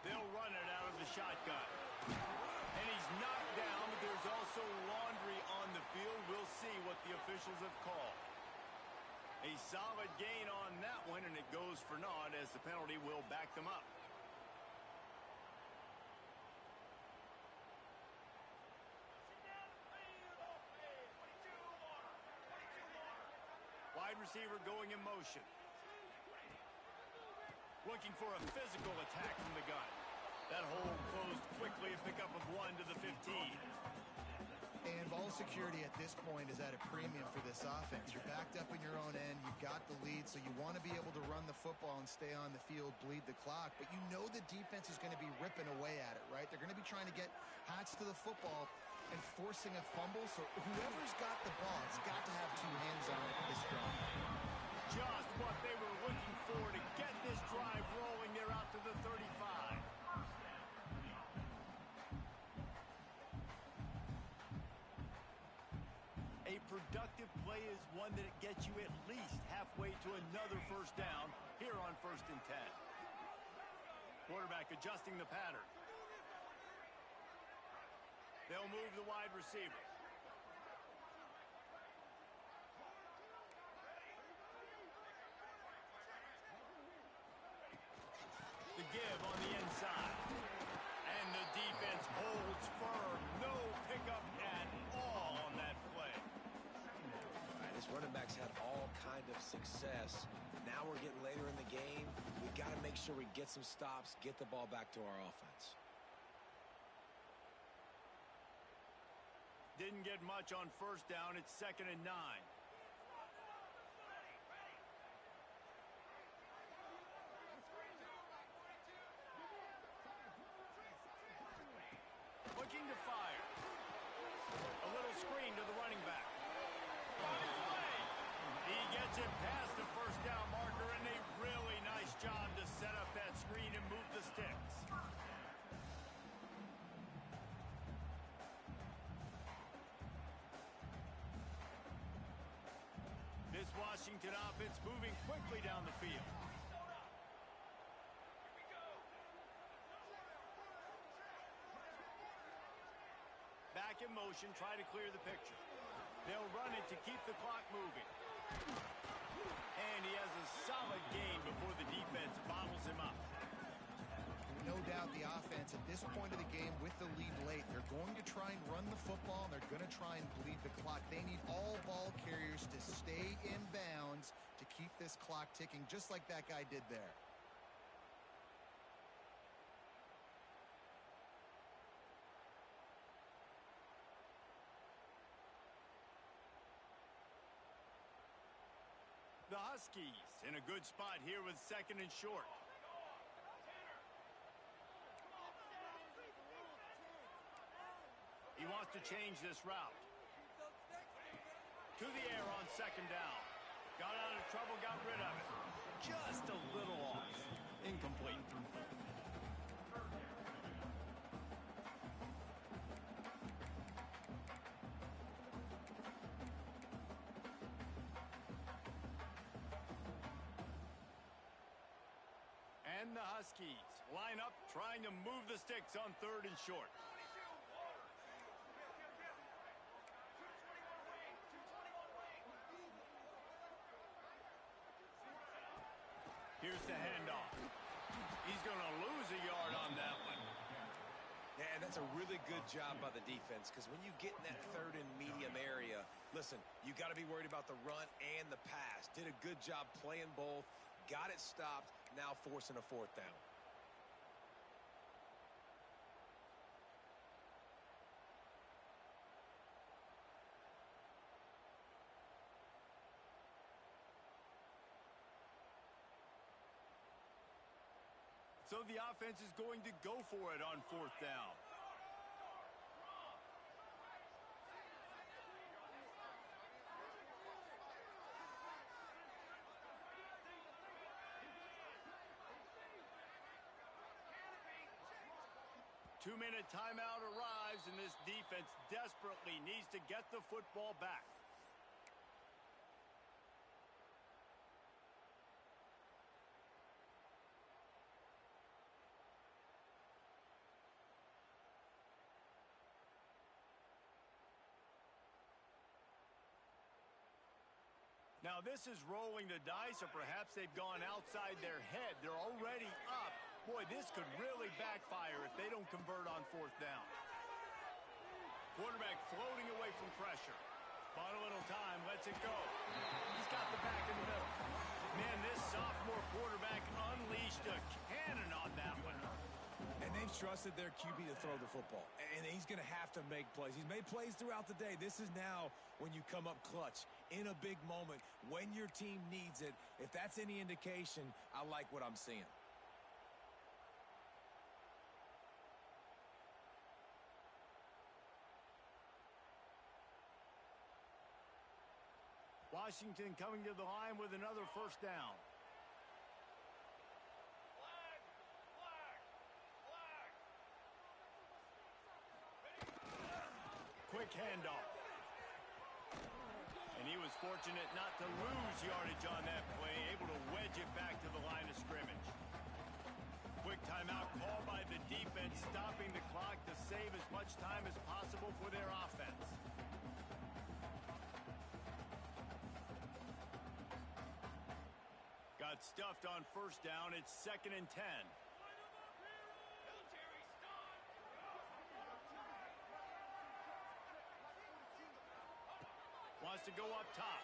They'll run it out of the shotgun. And he's knocked down, but there's also laundry on the field. We'll see what the officials have called. A solid gain on that one, and it goes for naught as the penalty will back them up. Wide receiver going in motion. Looking for a physical attack from the gun. That hole closed quickly, a pickup of 1 to the 15. And ball security at this point is at a premium for this offense. You're backed up in your own end. You've got the lead, so you want to be able to run the football and stay on the field, bleed the clock. But you know the defense is going to be ripping away at it, right? They're going to be trying to get Hats to the football and forcing a fumble. So whoever's got the ball has got to have two hands on it this drive. Just what they were looking for to get this drive rolling. They're out to the 35. A productive play is one that gets you at least halfway to another first down here on 1st and 10. Quarterback adjusting the pattern. They'll move the wide receiver. The give on the inside. And the defense holds firm. No pickup at all on that play. This running back's had all kind of success. Now we're getting later in the game. We've got to make sure we get some stops, get the ball back to our offense. Didn't get much on 1st down. It's 2nd and 9. Looking to fire. A little screen to the running back. He gets it past the 1st down marker, and a really nice job to set up that screen and move the sticks. This Washington offense moving quickly down the field. Back in motion, try to clear the picture. They'll run it to keep the clock moving. And he has a solid gain before the defense bottles him up. No doubt the offense at this point of the game with the lead late, they're going to try and run the football, and they're going to try and bleed the clock. They need all ball carriers to stay in bounds to keep this clock ticking, just like that guy did there. The Huskies in a good spot here with 2nd and short. He wants to change this route. To the air on 2nd down. Got out of trouble, got rid of it. Just a little off. Incomplete. And the Huskies line up trying to move the sticks on 3rd and short. Here's the handoff. He's going to lose a yard on that one. Yeah, and that's a really good job by the defense, because when you get in that 3rd and medium area, listen, you got to be worried about the run and the pass. Did a good job playing both, got it stopped, now forcing a 4th down. So the offense is going to go for it on 4th down. Two-minute timeout arrives, and this defense desperately needs to get the football back. Now this is rolling the dice, or perhaps they've gone outside their head. They're already up. Boy, this could really backfire if they don't convert on 4th down. Quarterback floating away from pressure. Bought a little time, lets it go. He's got the back in the middle. Man, this sophomore quarterback unleashed a trusted their QB to throw the football, and he's going to have to make plays. He's made plays throughout the day. This is now when you come up clutch in a big moment when your team needs it. If that's any indication, I like what I'm seeing. Washington coming to the line with another first down. Quick handoff. And he was fortunate not to lose yardage on that play, able to wedge it back to the line of scrimmage. Quick timeout called by the defense, stopping the clock to save as much time as possible for their offense. Got stuffed on first down. It's 2nd and 10. Wants to go up top.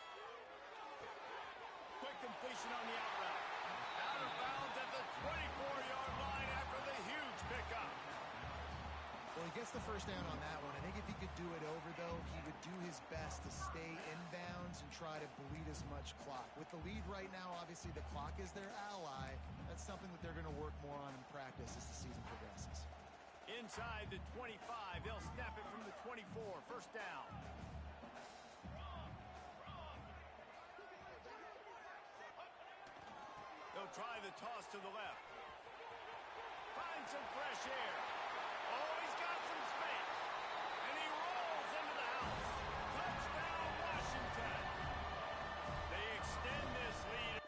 Quick completion on the out route. Out of bounds at the 24-yard line after the huge pickup. Well, he gets the first down on that one. I think if he could do it over, though, he would do his best to stay in bounds and try to bleed as much clock. With the lead right now, obviously the clock is their ally. That's something that they're going to work more on in practice as the season progresses. Inside the 25, they'll snap it from the 24. First down. They'll try the toss to the left. Find some fresh air. Oh, he's got some space. And he rolls into the house. Touchdown, Washington. They extend this lead.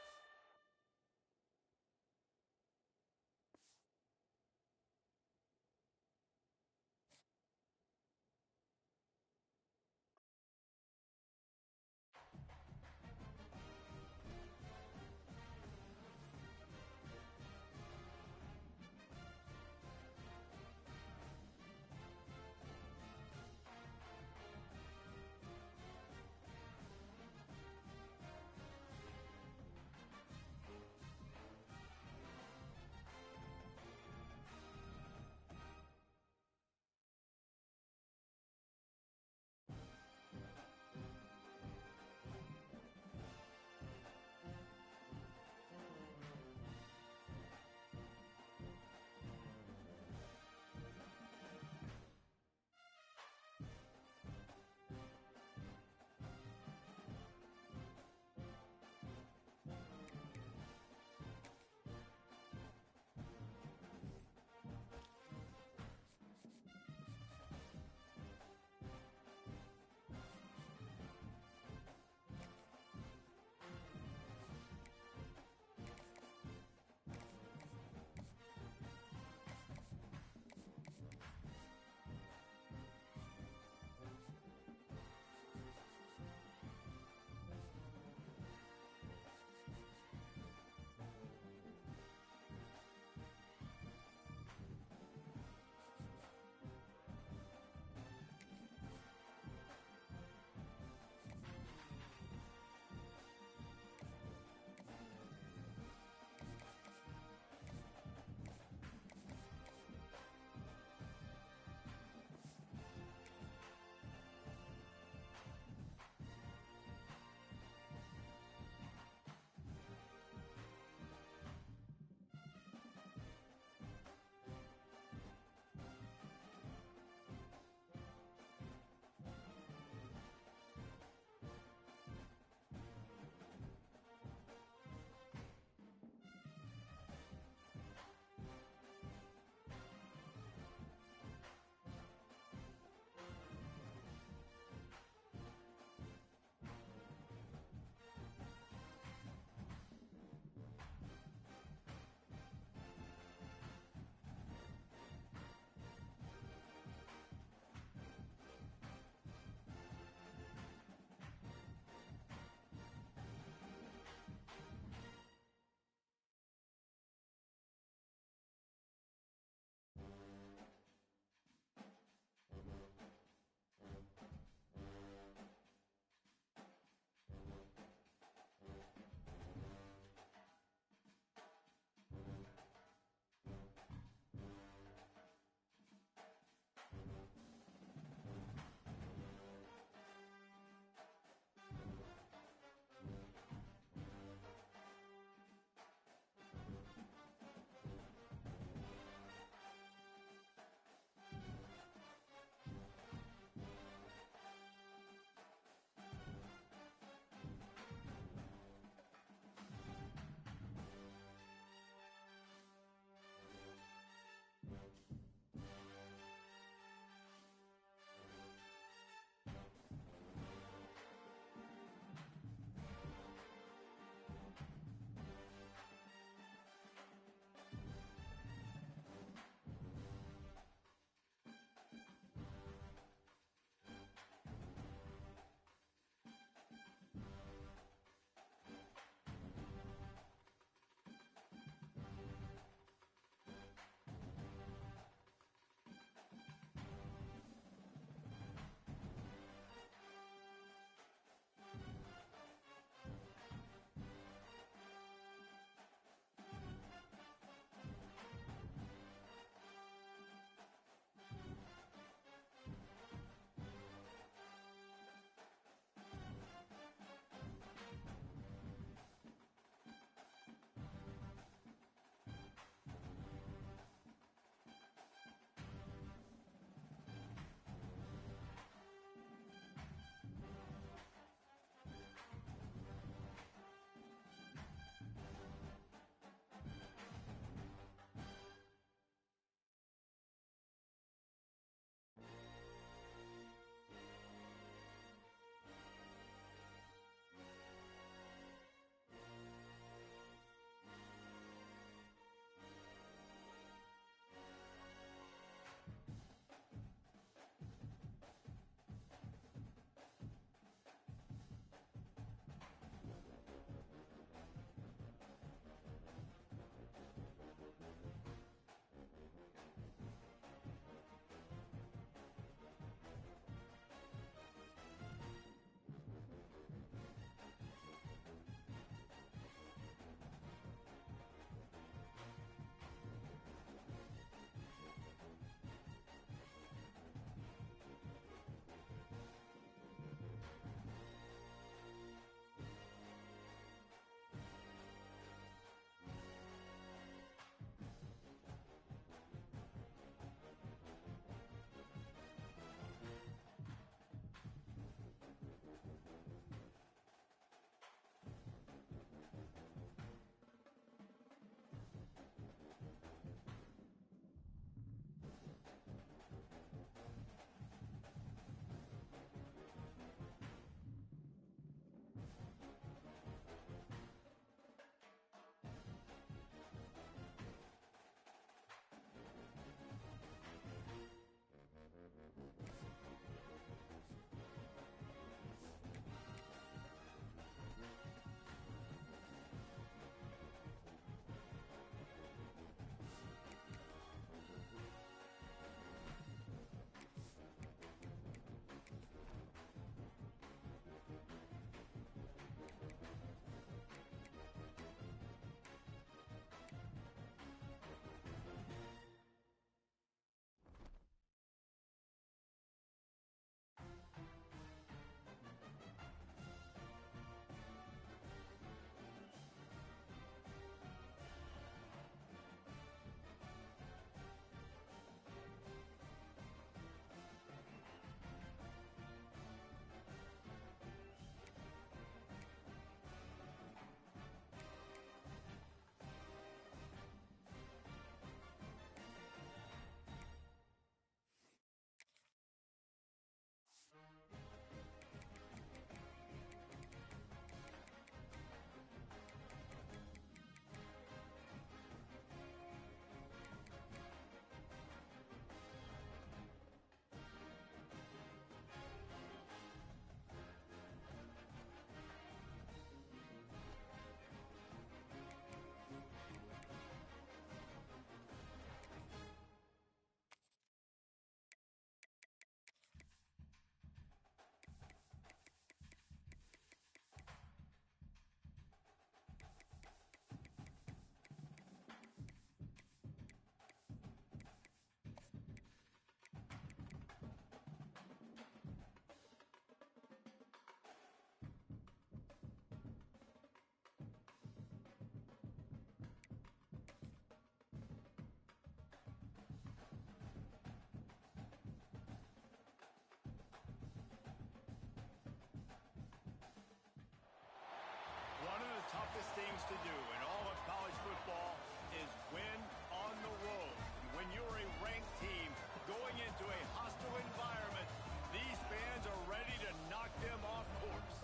toughest things to do in all of college football is win on the road. When you're a ranked team going into a hostile environment, these fans are ready to knock them off course.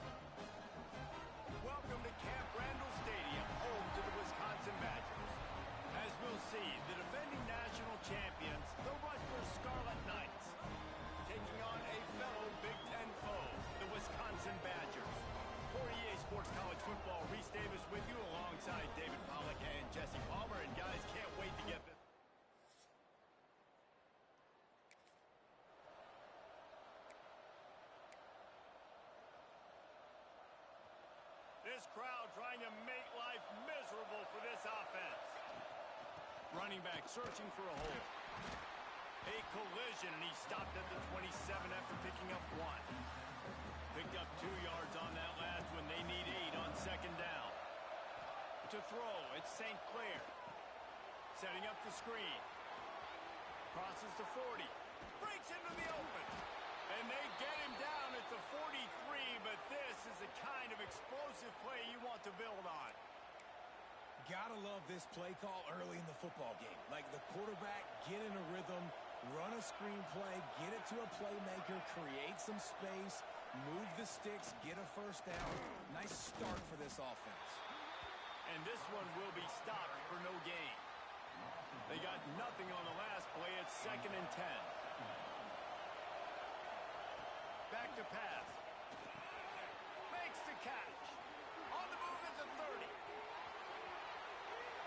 Welcome to Camp Randall Stadium, home to the Wisconsin Badgers. As we'll see, the defending national champions, the Rutgers Scarlet Knights, taking on a fellow Big Ten foe, the Wisconsin Badgers. For EA Sports College Football, Reese Davis with you alongside David Pollack and Jesse Palmer. And guys, can't wait to get this. This crowd trying to make life miserable for this offense. Running back searching for a hole. A collision, and he stopped at the 27 after picking up 1. Picked up 2 yards on that last one. They need 8 on second down. To throw, it's St. Clair. Setting up the screen. Crosses the 40. Breaks into the open. And they get him down at the 43, but this is the kind of explosive play you want to build on. Gotta love this play call early in the football game. Like the quarterback, get in a rhythm, run a screen play, get it to a playmaker, create some space, move the sticks, get a first down. Nice start for this offense. And this one will be stopped for no gain. They got nothing on the last play. It's 2nd and 10. Back to pass. Makes the catch. On the move is a 30.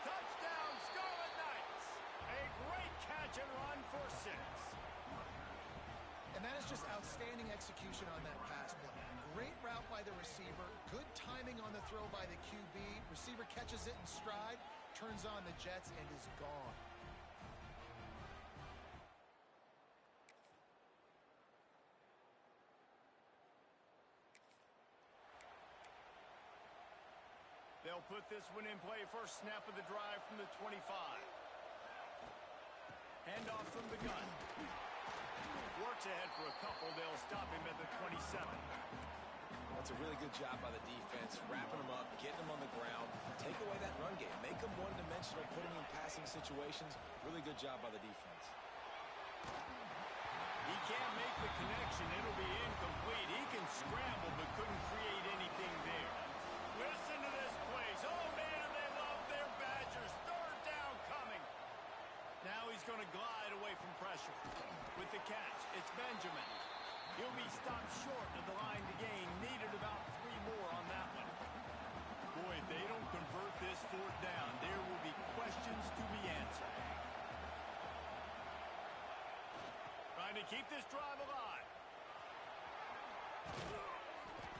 Touchdown, Scarlet Knights. A great catch and run for 6. And that is just outstanding execution on that pass play. Great route by the receiver. Good timing on the throw by the QB. Receiver catches it in stride, turns on the jets, and is gone. They'll put this one in play. First snap of the drive from the 25. Handoff from the gun. Works ahead for a couple. They'll stop him at the 27. That's a really good job by the defense, wrapping them up, getting them on the ground, take away that run game, make them one-dimensional, put them in passing situations. Really good job by the defense. He can't make the connection. It'll be incomplete. He can scramble but couldn't create anything there. Listen to this place. Oh, man, they love their Badgers. 3rd down coming. Now he's going to glide away from pressure. With the catch, it's Benjamin. He'll be stopped short of the line to gain. Needed about 3 more on that one. Boy, if they don't convert this 4th down, there will be questions to be answered. Trying to keep this drive alive.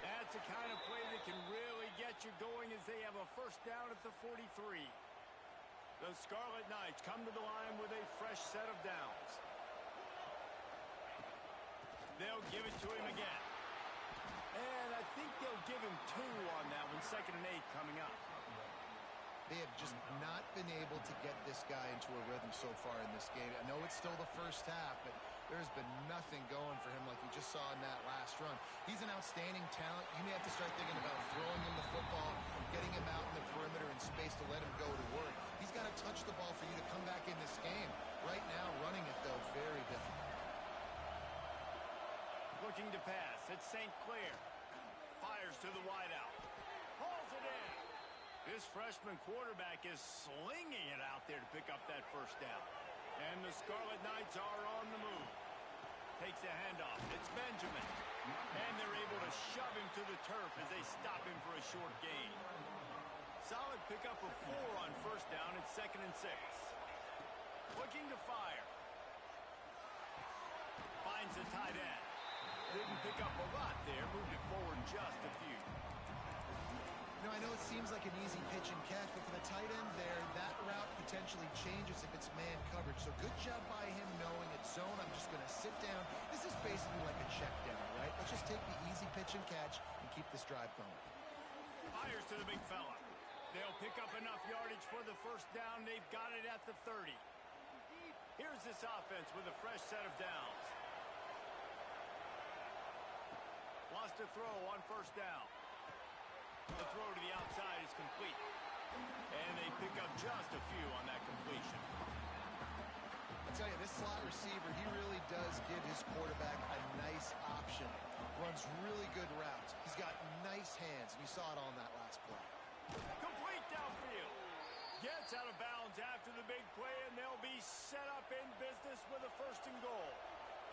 That's the kind of play that can really get you going as they have a first down at the 43. The Scarlet Knights come to the line with a fresh set of downs. They'll give it to him again. And I think they'll give him 2 on that one. 2nd and 8 coming up. They have just not been able to get this guy into a rhythm so far in this game. I know it's still the first half, but there's been nothing going for him like you just saw in that last run. He's an outstanding talent. You may have to start thinking about throwing him the football, getting him out in the perimeter in space to let him go to work. He's got to touch the ball for you to come back in this game. Right now, running it, though, very difficult. Looking to pass. It's St. Clair. Fires to the wideout. Hauls it in. This freshman quarterback is slinging it out there to pick up that first down. And the Scarlet Knights are on the move. Takes the handoff. It's Benjamin. And they're able to shove him to the turf as they stop him for a short gain. Solid pickup of 4 on first down. It's 2nd and 6. Looking to fire. Finds the tight end. Didn't pick up a lot there. Moved it forward just a few. You know, I know it seems like an easy pitch and catch, but for the tight end there, that route potentially changes if it's man coverage. So good job by him knowing it's zone. I'm just going to sit down. This is basically like a check down, right? Let's just take the easy pitch and catch and keep this drive going. Fires to the big fella. They'll pick up enough yardage for the first down. They've got it at the 30. Here's this offense with a fresh set of downs. Lost a throw on first down. The throw to the outside is complete. And they pick up just a few on that completion. I tell you, this slot receiver, he really does give his quarterback a nice option. Runs really good routes. He's got nice hands, and you saw it on that last play. Complete downfield. Gets out of bounds after the big play, and they'll be set up in business with a 1st and goal.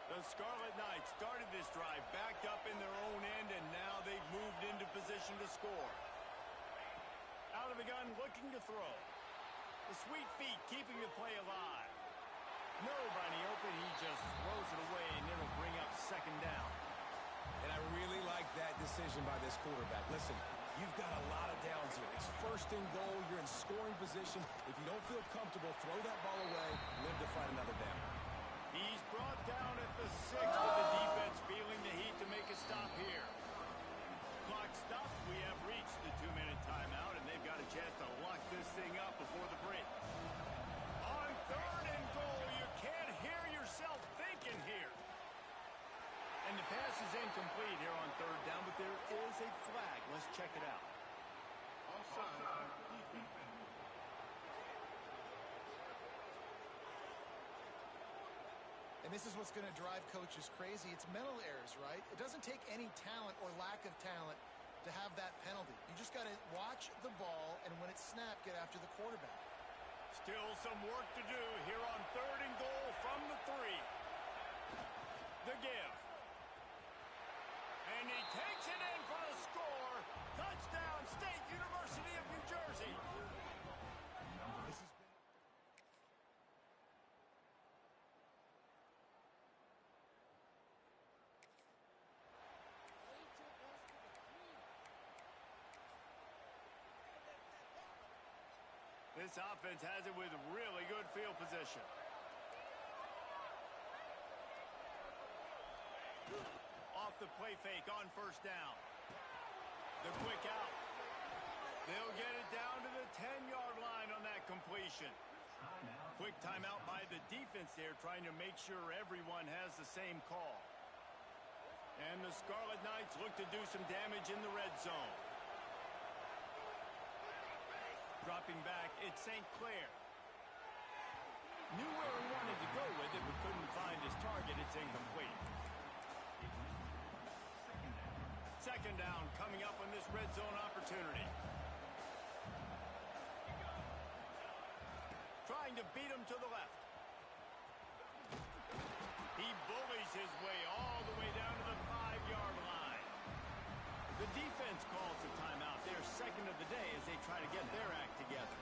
The Scarlet Knights started this drive backed up in their own end, and now they've moved into position to score. Out of the gun, looking to throw. The sweet feet keeping the play alive. Nobody open, he just throws it away, and it'll bring up 2nd down. And I really like that decision by this quarterback. Listen, you've got a lot of downs here. It's 1st and goal. You're in scoring position. If you don't feel comfortable, throw that ball away, live to fight another down. He's brought down at the 6 with the defense feeling the heat to make a stop here. Clock stops. We have reached the 2-minute timeout, and they've got a chance to lock this thing up before the break. On 3rd and goal, you can't hear yourself thinking here. And the pass is incomplete here on 3rd down, but there is a flag. Let's check it out. Offside, defense. And this is what's going to drive coaches crazy. It's mental errors, right? It doesn't take any talent or lack of talent to have that penalty. You just got to watch the ball, and when it's snapped, get after the quarterback. Still some work to do here on 3rd and goal from the 3. The give. And he takes it in for the score. Touchdown, State University of New Jersey. This has been... This offense has it with really good field position. Off the play fake on 1st down. The quick out. They'll get it down to the 10-yard line on that completion. Quick timeout by the defense there, trying to make sure everyone has the same call. And the Scarlet Knights look to do some damage in the red zone. Dropping back, it's St. Clair. Knew where he wanted to go with it, but couldn't find his target. It's incomplete. 2nd down coming up on this red zone opportunity. Trying to beat him to the left. He bullies his way all the way down to the 5-yard line. The defense calls the timeout. Their 2nd of the day as they try to get their act together.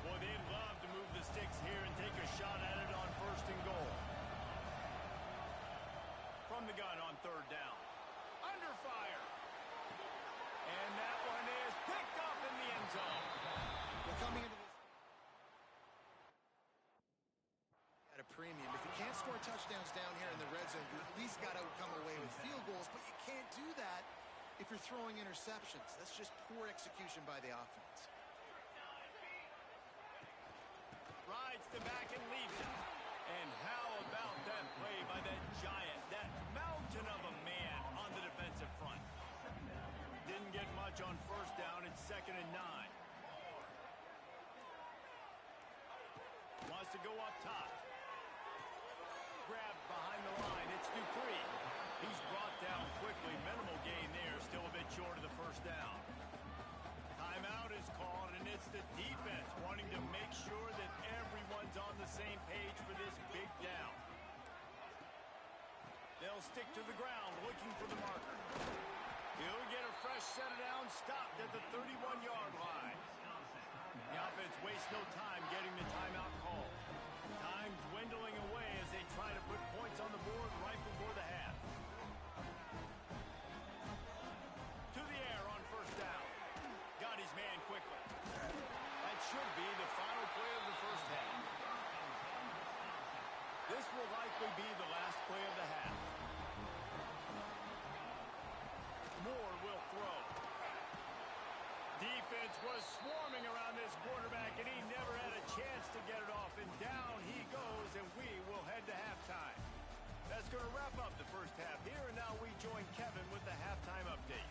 Boy, they'd love to move the sticks here and take a shot at it on 1st and goal. From the gun on 3rd down. Under fire. And that one is picked up in the end zone. We're coming into this at a premium. If you can't score touchdowns down here in the red zone, you at least got to come away with field goals, but you can't do that if you're throwing interceptions. That's just poor execution by the offense. Rides the back and leaves it. And how about that play by that giant, that mountain of a man on the defensive front? Didn't get much on 1st down. It's 2nd and 9. Wants to go up top. Grabbed behind the line. It's Dupree. He's brought down quickly. Minimal gain there. Still a bit short of the 1st down. Timeout is called, and it's the defense wanting to make sure that everyone's on the same page for this big down. They'll stick to the ground looking for the marker. He'll get a fresh set down, stopped at the 31-yard line. The offense wastes no time getting the timeout call. Time dwindling away as they try to put points on the board right before the half. To the air on 1st down. Got his man quickly. That should be the final play of the 1st half. This will likely be the last play of the half. Moore will throw. Defense was swarming around this quarterback, and he never had a chance to get it off. And down he goes, and we will head to halftime. going to wrap up the first half here, and now we join Kevin with the halftime update.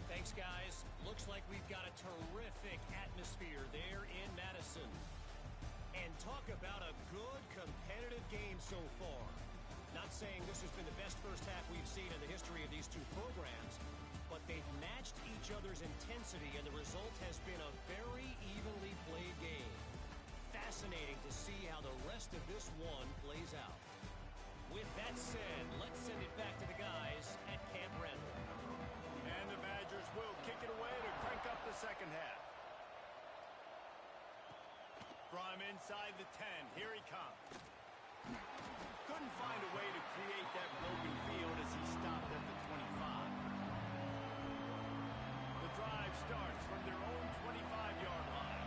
Thanks, guys. Looks like we've got a terrific atmosphere there in Madison. And talk about a good competitive game so far. Not saying this has been the best first half we've seen in the history of these two programs, but they've matched each other's intensity, and the result has been a very evenly played game. Fascinating to see how the rest of this one plays out. With that said, let's send it back to the guys at Camp Randall. And the Badgers will kick it away to crank up the second half. From inside the 10, here he comes. Couldn't find a way to create that broken field as he stopped at the 25. The drive starts from their own 25-yard line.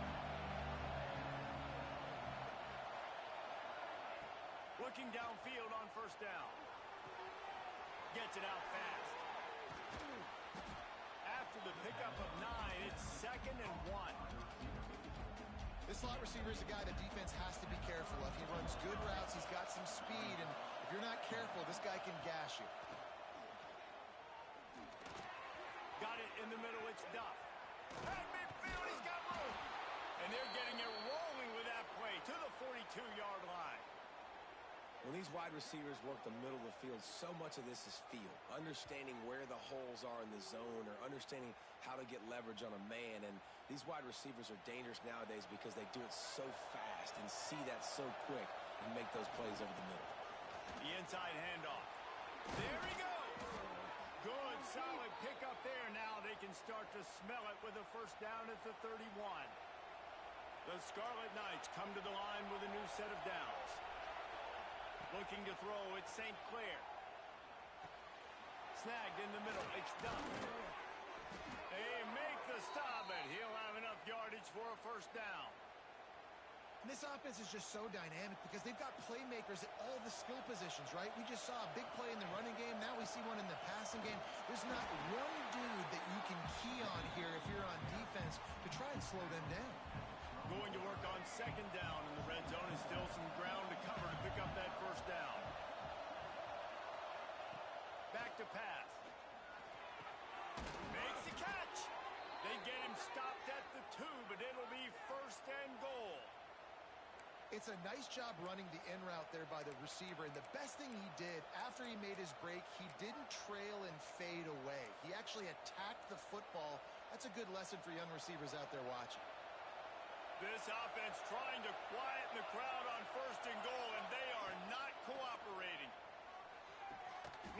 Looking downfield on first down. Gets it out fast. After the pickup of 9, it's 2nd and 1. This slot receiver is a guy the defense has to be careful of. He runs good routes. He's got some speed, and if you're not careful, this guy can gash you. Got it in the middle. It's Duff. At midfield, he's got room. And they're getting it rolling with that play to the 42-yard line. When these wide receivers work the middle of the field, so much of this is feel. Understanding where the holes are in the zone or understanding how to get leverage on a man. And these wide receivers are dangerous nowadays because they do it so fast and see that so quick and make those plays over the middle. The inside handoff. There he goes. Good, solid pickup there. Now they can start to smell it with a first down at the 31. The Scarlet Knights come to the line with a new set of downs. Looking to throw, it's St. Clair. Snagged in the middle, it's Duff. They make the stop, and he'll have enough yardage for a first down. And this offense is just so dynamic because they've got playmakers at all the skill positions, right? We just saw a big play in the running game. Now we see one in the passing game. There's not one dude that you can key on here if you're on defense to try and slow them down. Going to work on second down in the red zone, and still some ground to cover to pick up that first down. Back to pass. Makes the catch. They get him stopped at the 2, but it'll be first and goal. It's a nice job running the in route there by the receiver, and the best thing he did after he made his break, he didn't trail and fade away. He actually attacked the football. That's a good lesson for young receivers out there watching. This offense trying to quieten the crowd on first and goal, and they are not cooperating.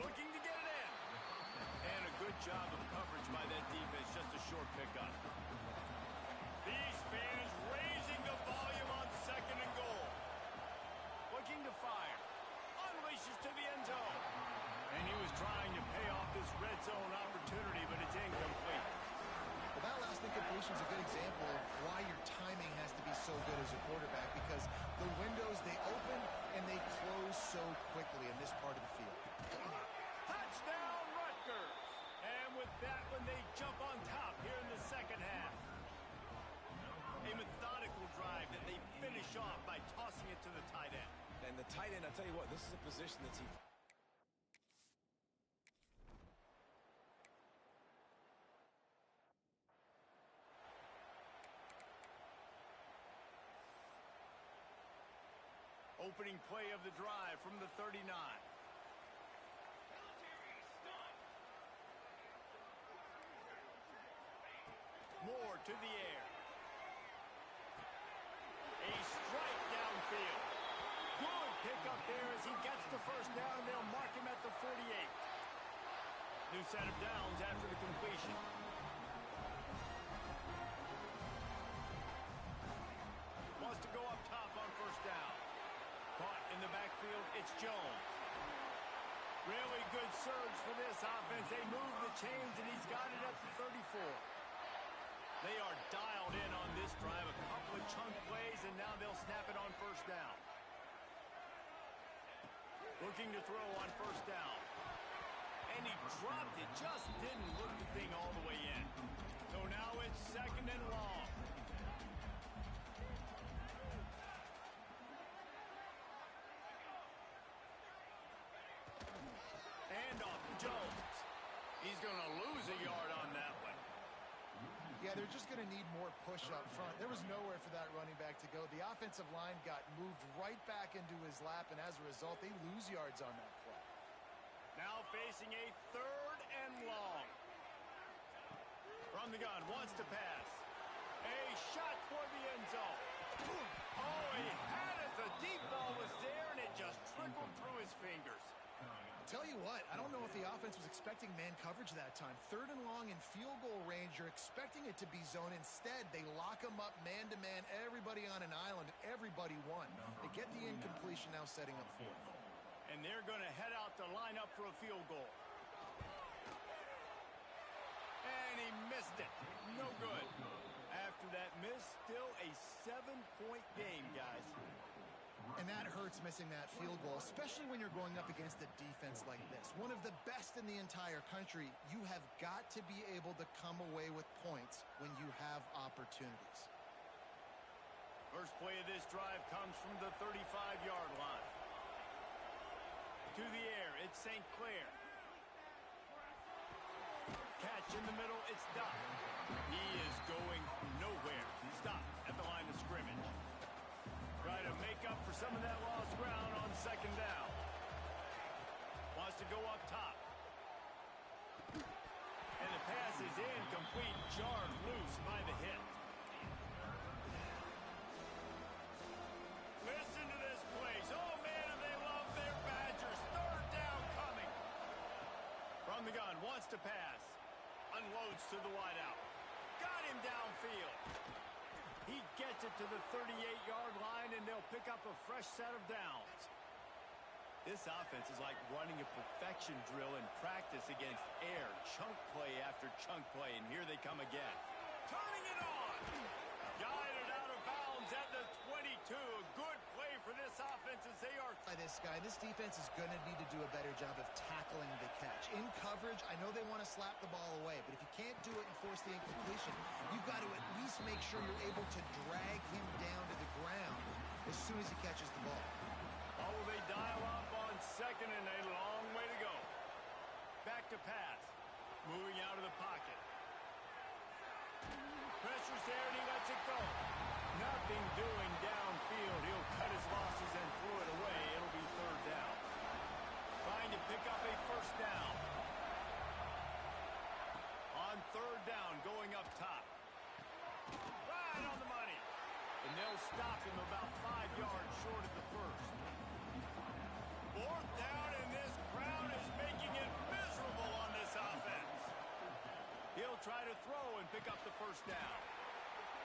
Looking to get it in. And a good job of coverage by that defense, just a short pickup. These fans raising the volume on second and goal. Looking to fire. Unleashes to the end zone. And he was trying to pay off this red zone opportunity, but it's incomplete. Well, that last incompletion is a good example of why your timing has to be so good as a quarterback, because the windows, they open and they close so quickly in this part of the field. Touchdown, Rutgers! And with that one, they jump on top here in the second half. A methodical drive that they finish off by tossing it to the tight end. And the tight end, I'll tell you what, this is a position that's even... Opening play of the drive from the 39. Moore to the air. A strike downfield. Good pickup there as he gets the first down. They'll mark him at the 48. New set of downs after the completion. Wants to go up top on first down. Caught in the backfield, it's Jones. Really good surge for this offense. They move the chains, and he's got it at the 34. They are dialed in on this drive. A couple of chunk plays, and now they'll snap it on first down. Looking to throw on first down. And he dropped it. Just didn't look the thing all the way in. So now it's second and long. Yeah, they're just going to need more push up front. There was nowhere for that running back to go. The offensive line got moved right back into his lap, and as a result, they lose yards on that play. Now facing a 3rd and long. From the gun, wants to pass. A shot toward the end zone. Oh, he had it. The deep ball was there, and it just trickled through his fingers. Tell you what, I don't know if the offense was expecting man coverage that time. 3rd and long in field goal range, you're expecting it to be zone. Instead, they lock them up man-to-man, everybody on an island, and everybody won. They get the incompletion, now setting up 4th. And they're going to head out to line up for a field goal. And he missed it. No good. After that miss, still a 7-point game, guys. And that hurts, missing that field goal, especially when you're going up against a defense like this. One of the best in the entire country. You have got to be able to come away with points when you have opportunities. First play of this drive comes from the 35-yard line. To the air, it's St. Clair. Catch in the middle, it's Doc. He is going nowhere. Stop at the line of scrimmage. Try to make up for some of that lost ground on 2nd down. Wants to go up top. And the pass is incomplete, jarred loose by the hit. Listen to this place. Oh, man, do they love their Badgers. 3rd down coming. From the gun, wants to pass. Unloads to the wideout. Got him downfield. He gets it to the 38-yard line, and they'll pick up a fresh set of downs. This offense is like running a perfection drill in practice against air. Chunk play after chunk play, and here they come again. Turning it on. Guided out of bounds at the 22. A good play for this offense as they are. By this guy, this defense is going to need to do a better job of tackling the catch. In coverage, I know they want to slap the ball away, but if you can't do it and force the incompletion, you've got to at least make sure you're able to drag him down to the ground as soon as he catches the ball. Oh, they dial up on 2nd and a long way to go. Back to pass. Moving out of the pocket. Pressure's there and he lets it go. Nothing doing downfield. He'll cut his losses and throw it away. It'll be 3rd down. Trying to pick up a 1st down. On 3rd down, going up top. Right on the money. And they'll stop him about 5 yards short of the 1st. 4th down, and this crowd is making it miserable on this offense. He'll try to throw and pick up the 1st down.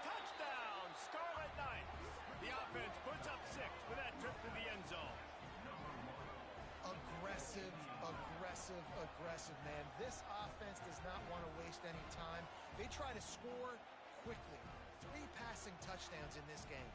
Touchdown, Scarlet Knights. The offense puts up 6 with that trip to the end zone. Aggressive, aggressive, aggressive, man. This offense does not want to waste any time. They try to score quickly. 3 passing touchdowns in this game.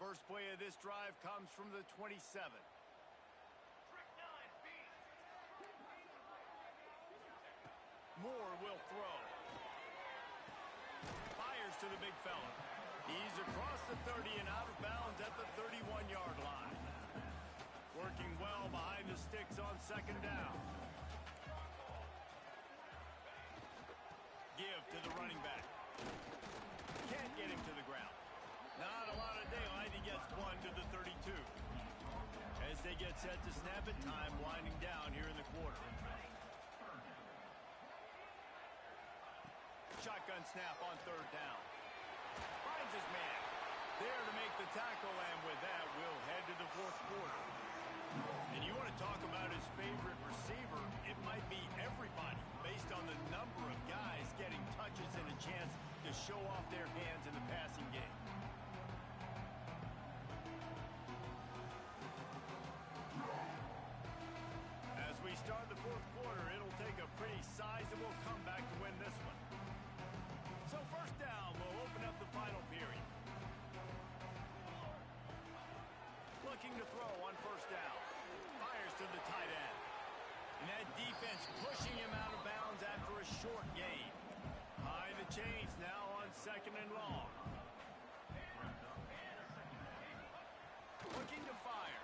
First play of this drive comes from the 27. Moore will throw. Fires to the big fella. He's across the 30 and out of bounds at the 31-yard line. Working well behind the sticks on 2nd down. Give to the running back. Can't get him to the ground. Not a lot of daylight. He gets 1 to the 32. As they get set to snap it, time winding down here in the quarter. Shotgun snap on 3rd down. Finds his man. There to make the tackle, and with that, we'll head to the 4th quarter. And you want to talk about his favorite receiver, it might be everybody, based on the number of guys getting touches and a chance to show off their hands in the passing game. As we that defense pushing him out of bounds after a short gain. High the chains now on 2nd and long. Looking to fire.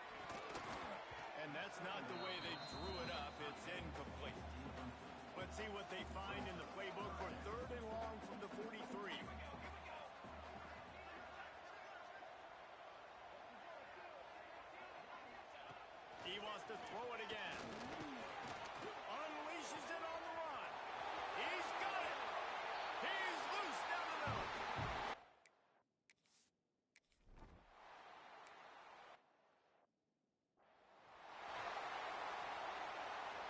And that's not the way they drew it up. It's incomplete. Let's see what they find in the playbook for 3rd and long from the 43. He wants to throw it again. Unleashes it on the run. He's got it. He's loose down the middle.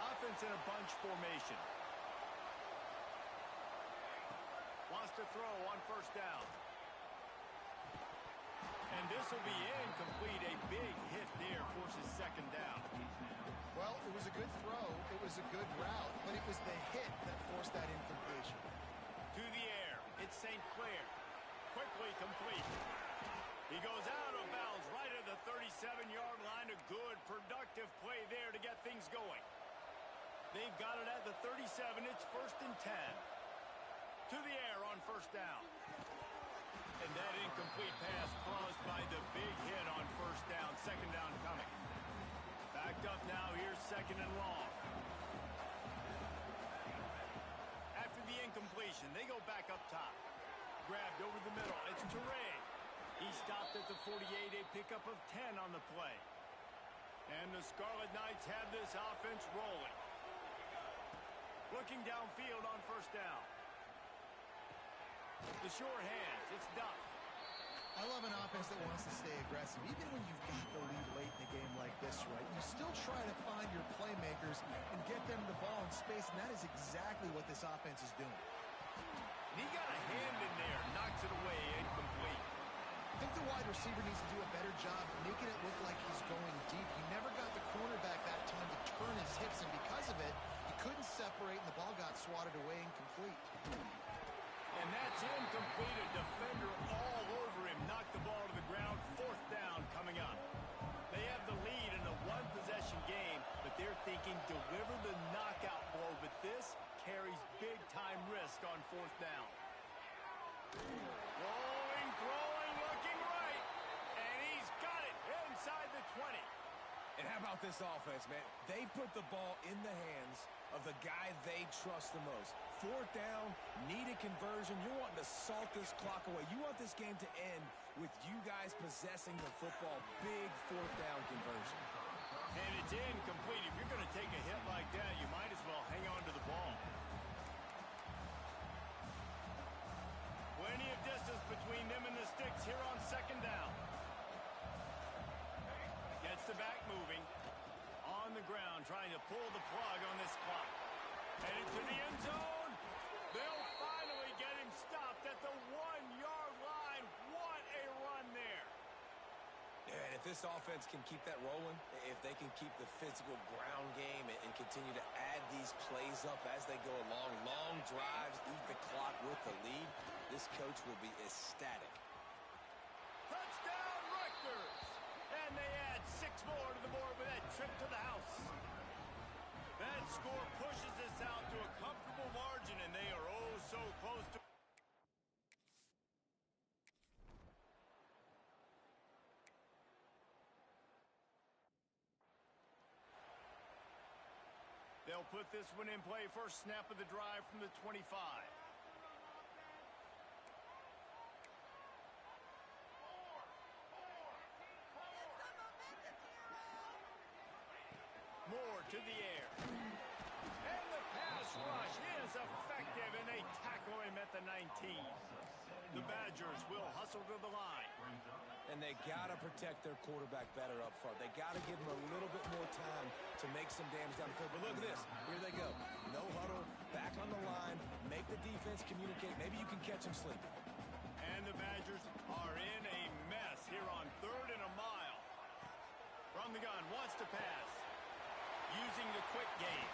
Offense in a bunch formation. Wants to throw on 1st down. And this will be incomplete. A big hit there forces 2nd down. Well, it was a good throw. It was a good route, but it was the hit that forced that incompletion. To the air. It's St. Clair. Quickly complete. He goes out of bounds right at the 37-yard line. A good, productive play there to get things going. They've got it at the 37. It's 1st and 10. To the air on 1st down. And that incomplete pass caused by the big hit on 1st down. 2nd down coming. Backed up now. Here's 2nd and long. After the incompletion, they go back up top. Grabbed over the middle. It's Teray. He stopped at the 48. A pickup of 10 on the play. And the Scarlet Knights have this offense rolling. Looking downfield on 1st down. The sure hands. It's Duff. I love an offense that wants to stay aggressive. Even when you've got the lead late in a game like this, right? You still try to find your playmakers and get them the ball in space, and that is exactly what this offense is doing. And he got a hand in there. Knocks it away. Incomplete. I think the wide receiver needs to do a better job making it look like he's going deep. He never got the cornerback that time to turn his hips, and because of it, he couldn't separate, and the ball got swatted away incomplete. And that's incomplete. A defender all over him. Knocked the ball to the ground. 4th down coming up. They have the lead in a one-possession game, but they're thinking deliver the knockout blow. But this carries big-time risk on 4th down. Rolling, throwing, looking right. And he's got it inside the 20. And how about this offense, man? They put the ball in the hands of the guy they trust the most. 4th down, need a conversion. You're wanting to salt this clock away. You want this game to end with you guys possessing the football. Big 4th down conversion. And it's incomplete. If you're going to take a hit like that, you might as well hang on to the ball. Plenty of distance between them and the sticks here on 2nd down. Gets the back moving. On the ground, trying to pull the plug on this clock. Headed to the end zone. They'll finally get him stopped at the 1-yard line. What a run there. Yeah, and if this offense can keep that rolling, if they can keep the physical ground game and continue to add these plays up as they go along, long drives, eat the clock with the lead, this coach will be ecstatic. Touchdown, Rutgers! And they add 6 more to the board with that trip to the house. That score pushes this out to a comfortable margin, and they are oh so close to... They'll put this one in play. First snap of the drive from the 25. Moore to the air. And the pass rush is effective, and they tackle him at the 19. The Badgers will hustle to the line. And they got to protect their quarterback better up front. They got to give him a little bit more time to make some damage down the field. But look at this. Here they go. No huddle, back on the line, make the defense communicate. Maybe you can catch them sleeping. And the Badgers are in a mess here on 3rd and a mile. From the gun, wants to pass. Using the quick game.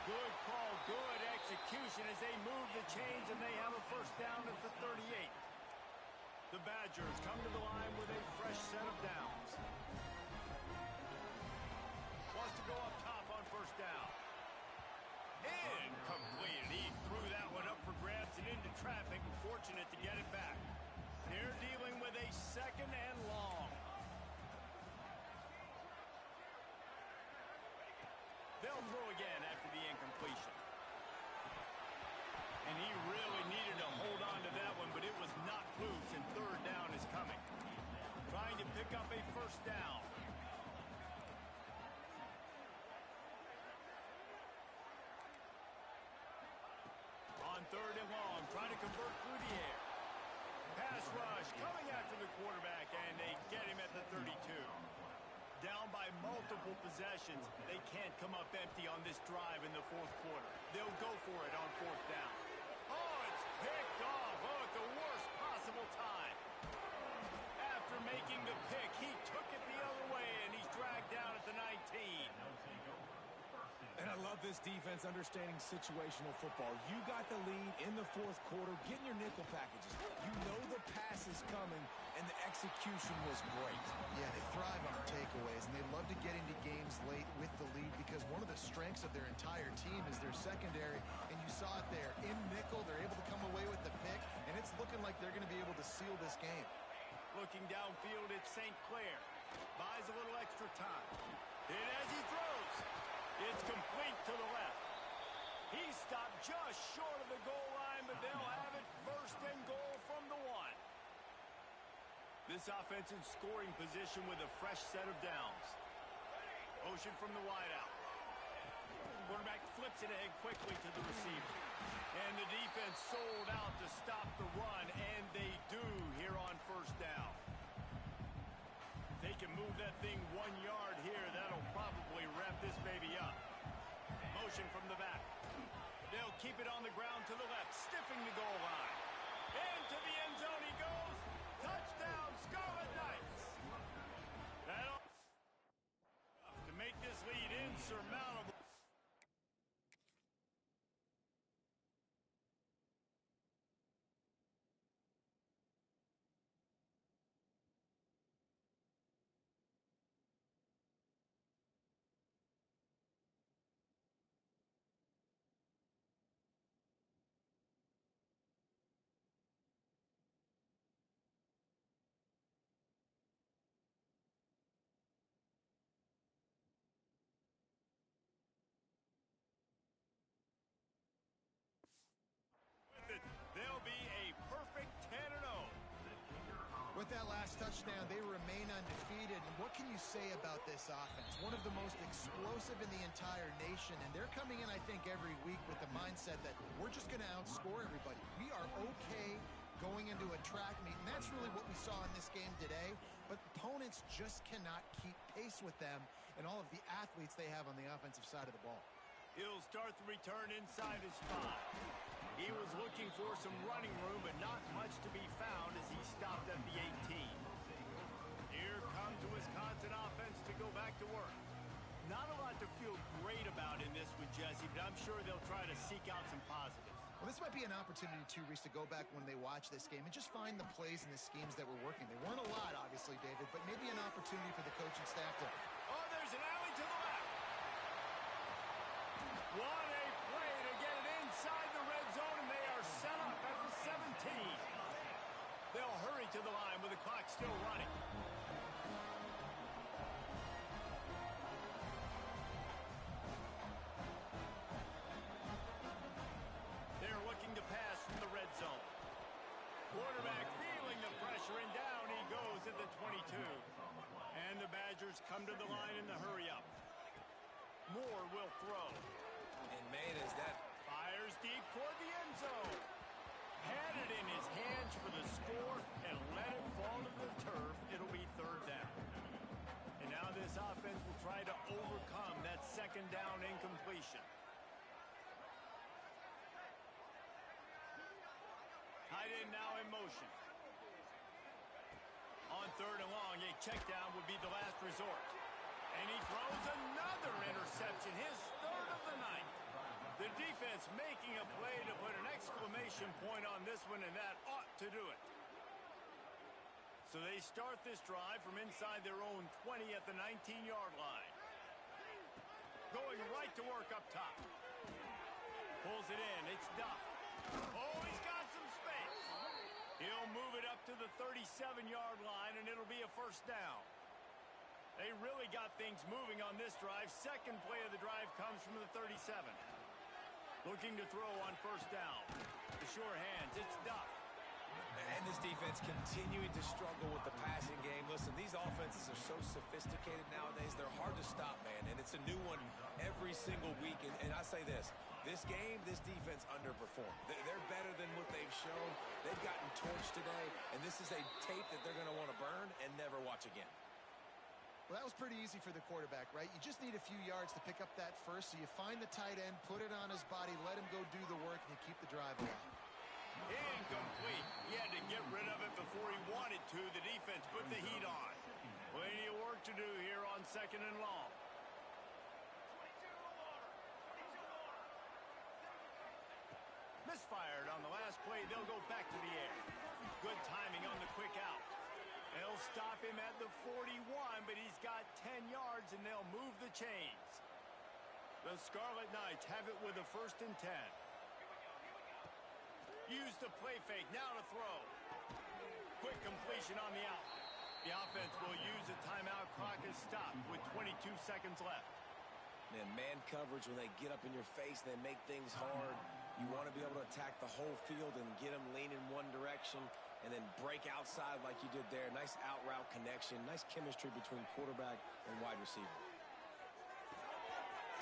Good call, good execution as they move the chains, and they have a first down at the 38. The Badgers come to the line with a fresh set of downs. Wants to go up top on first down. throw again after the incompletion. And he really needed to hold on to that one, but it was knocked loose, and third down is coming. Trying to pick up a first down. On third and long, trying to convert through the air. Pass rush coming after the quarterback, and they get him at the 32. Down by multiple possessions. They can't come up empty on this drive in the fourth quarter. They'll go for it on fourth down. Oh, it's picked off. Oh, at the worst possible time. After making the pick, he took it the other way, and he's dragged down at the 19. And I love this defense understanding situational football. You got the lead in the fourth quarter, getting your nickel packages. You know the pass is coming, and the execution was great. Yeah, they thrive on takeaways, and they love to get into games late with the lead because one of the strengths of their entire team is their secondary, and you saw it there. In nickel, they're able to come away with the pick, and it's looking like they're going to be able to seal this game. Looking downfield, it's St. Clair. Buys a little extra time. Hit as he throws. It's complete to the left. He stopped just short of the goal line, but they'll have it first and goal from the 1. This offense in scoring position with a fresh set of downs. Motion from the wideout. Quarterback flips it ahead quickly to the receiver. And the defense sold out to stop the run, and they do here on first down. If they can move that thing 1 yard here, that'll probably wrap this baby up. Motion from the back. They'll keep it on the ground to the left, stiffing the goal line. Into the end zone he goes. Touchdown, Scarlet Knights. That'll to make this lead insurmountable. They'll be a perfect 10-0. With that last touchdown, they remain undefeated. And what can you say about this offense? One of the most explosive in the entire nation. And they're coming in, I think, every week with the mindset that we're just going to outscore everybody. We are okay going into a track meet. And that's really what we saw in this game today. But opponents just cannot keep pace with them and all of the athletes they have on the offensive side of the ball. He'll start the return inside his 5. He was looking for some running room, but not much to be found as he stopped at the 18. Here comes the Wisconsin offense to go back to work. Not a lot to feel great about in this with Jesse, but I'm sure they'll try to seek out some positives. Well, this might be an opportunity, too, Reese, to go back when they watch this game and just find the plays and the schemes that were working. They weren't a lot, obviously, David, but maybe an opportunity for the coaching staff to... Oh, there's an alley to the left. What a play to get it inside the red zone, and they are set up at the 17. They'll hurry to the line with the clock still running. They're looking to pass from the red zone. Quarterback feeling the pressure, and down he goes at the 22. And the Badgers come to the line in the hurry-up. Moore will throw. And man, is that... Fires deep toward the end zone. Had it in his hands for the score and let it fall to the turf. It'll be third down. And now this offense will try to overcome that second down incompletion. Tight end now in motion. On third and long, a check down would be the last resort. And he throws another interception, his third of the night. The defense making a play to put an exclamation point on this one, and that ought to do it. So they start this drive from inside their own 20 at the 19-yard line. Going right to work up top. Pulls it in. It's Duff. Oh, he's got some space. He'll move it up to the 37-yard line, and it'll be a first down. They really got things moving on on this drive. Second play of the drive comes from the 37. Looking to throw on first down. The sure hands, it's Duff. And this defense continuing to struggle with the passing game. Listen, these offenses are so sophisticated nowadays. They're hard to stop, man. And it's a new one every single week. And I say this game, this defense underperformed. They're better than what they've shown. They've gotten torched today. And this is a tape that they're going to want to burn and never watch again. Well, that was pretty easy for the quarterback, right? You just need a few yards to pick up that first. So you find the tight end, put it on his body, let him go do the work, and you keep the drive alive. Incomplete. He had to get rid of it before he wanted to. The defense put the heat on. Plenty of work to do here on second and long. Misfired on the last play. They'll go back to the air. Good timing on the quick out. They'll stop him at the 41, but he's got 10 yards, and they'll move the chains. The Scarlet Knights have it with a 1st and 10. Use the play fake, now to throw. Quick completion on the out. The offense will use a timeout. Clock is stopped with 22 seconds left. Man coverage, when they get up in your face, they make things hard. You want to be able to attack the whole field and get them leaning one direction and then break outside like you did there. Nice out route connection, nice chemistry between quarterback and wide receiver.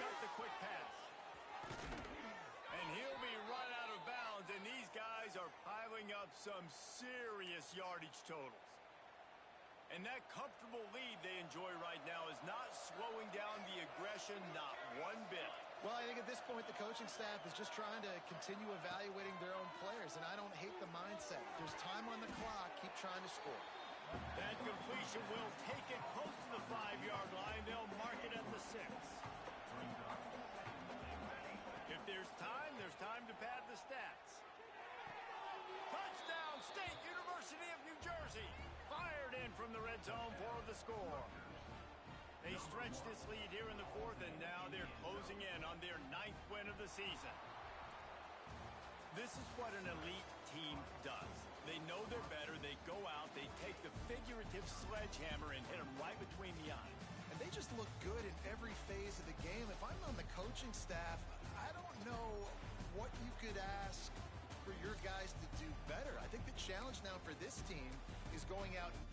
Got the quick pass. And he'll be run out of bounds, and these guys are piling up some serious yardage totals. And that comfortable lead they enjoy right now is not slowing down the aggression, not one bit. Well, I think at this point, the coaching staff is just trying to continue evaluating their own players, and I don't hate the mindset. There's time on the clock. Keep trying to score. That completion will take it close to the 5-yard line. They'll mark it at the 6. If there's time to pad the stats. Touchdown, State University of New Jersey. Fired in from the red zone for the score. They stretched this lead here in the 4th, and now they're closing in on their 9th win of the season. This is what an elite team does. They know they're better. They go out. They take the figurative sledgehammer and hit them right between the eyes. And they just look good in every phase of the game. If I'm on the coaching staff, I don't know what you could ask for your guys to do better. I think the challenge now for this team is going out and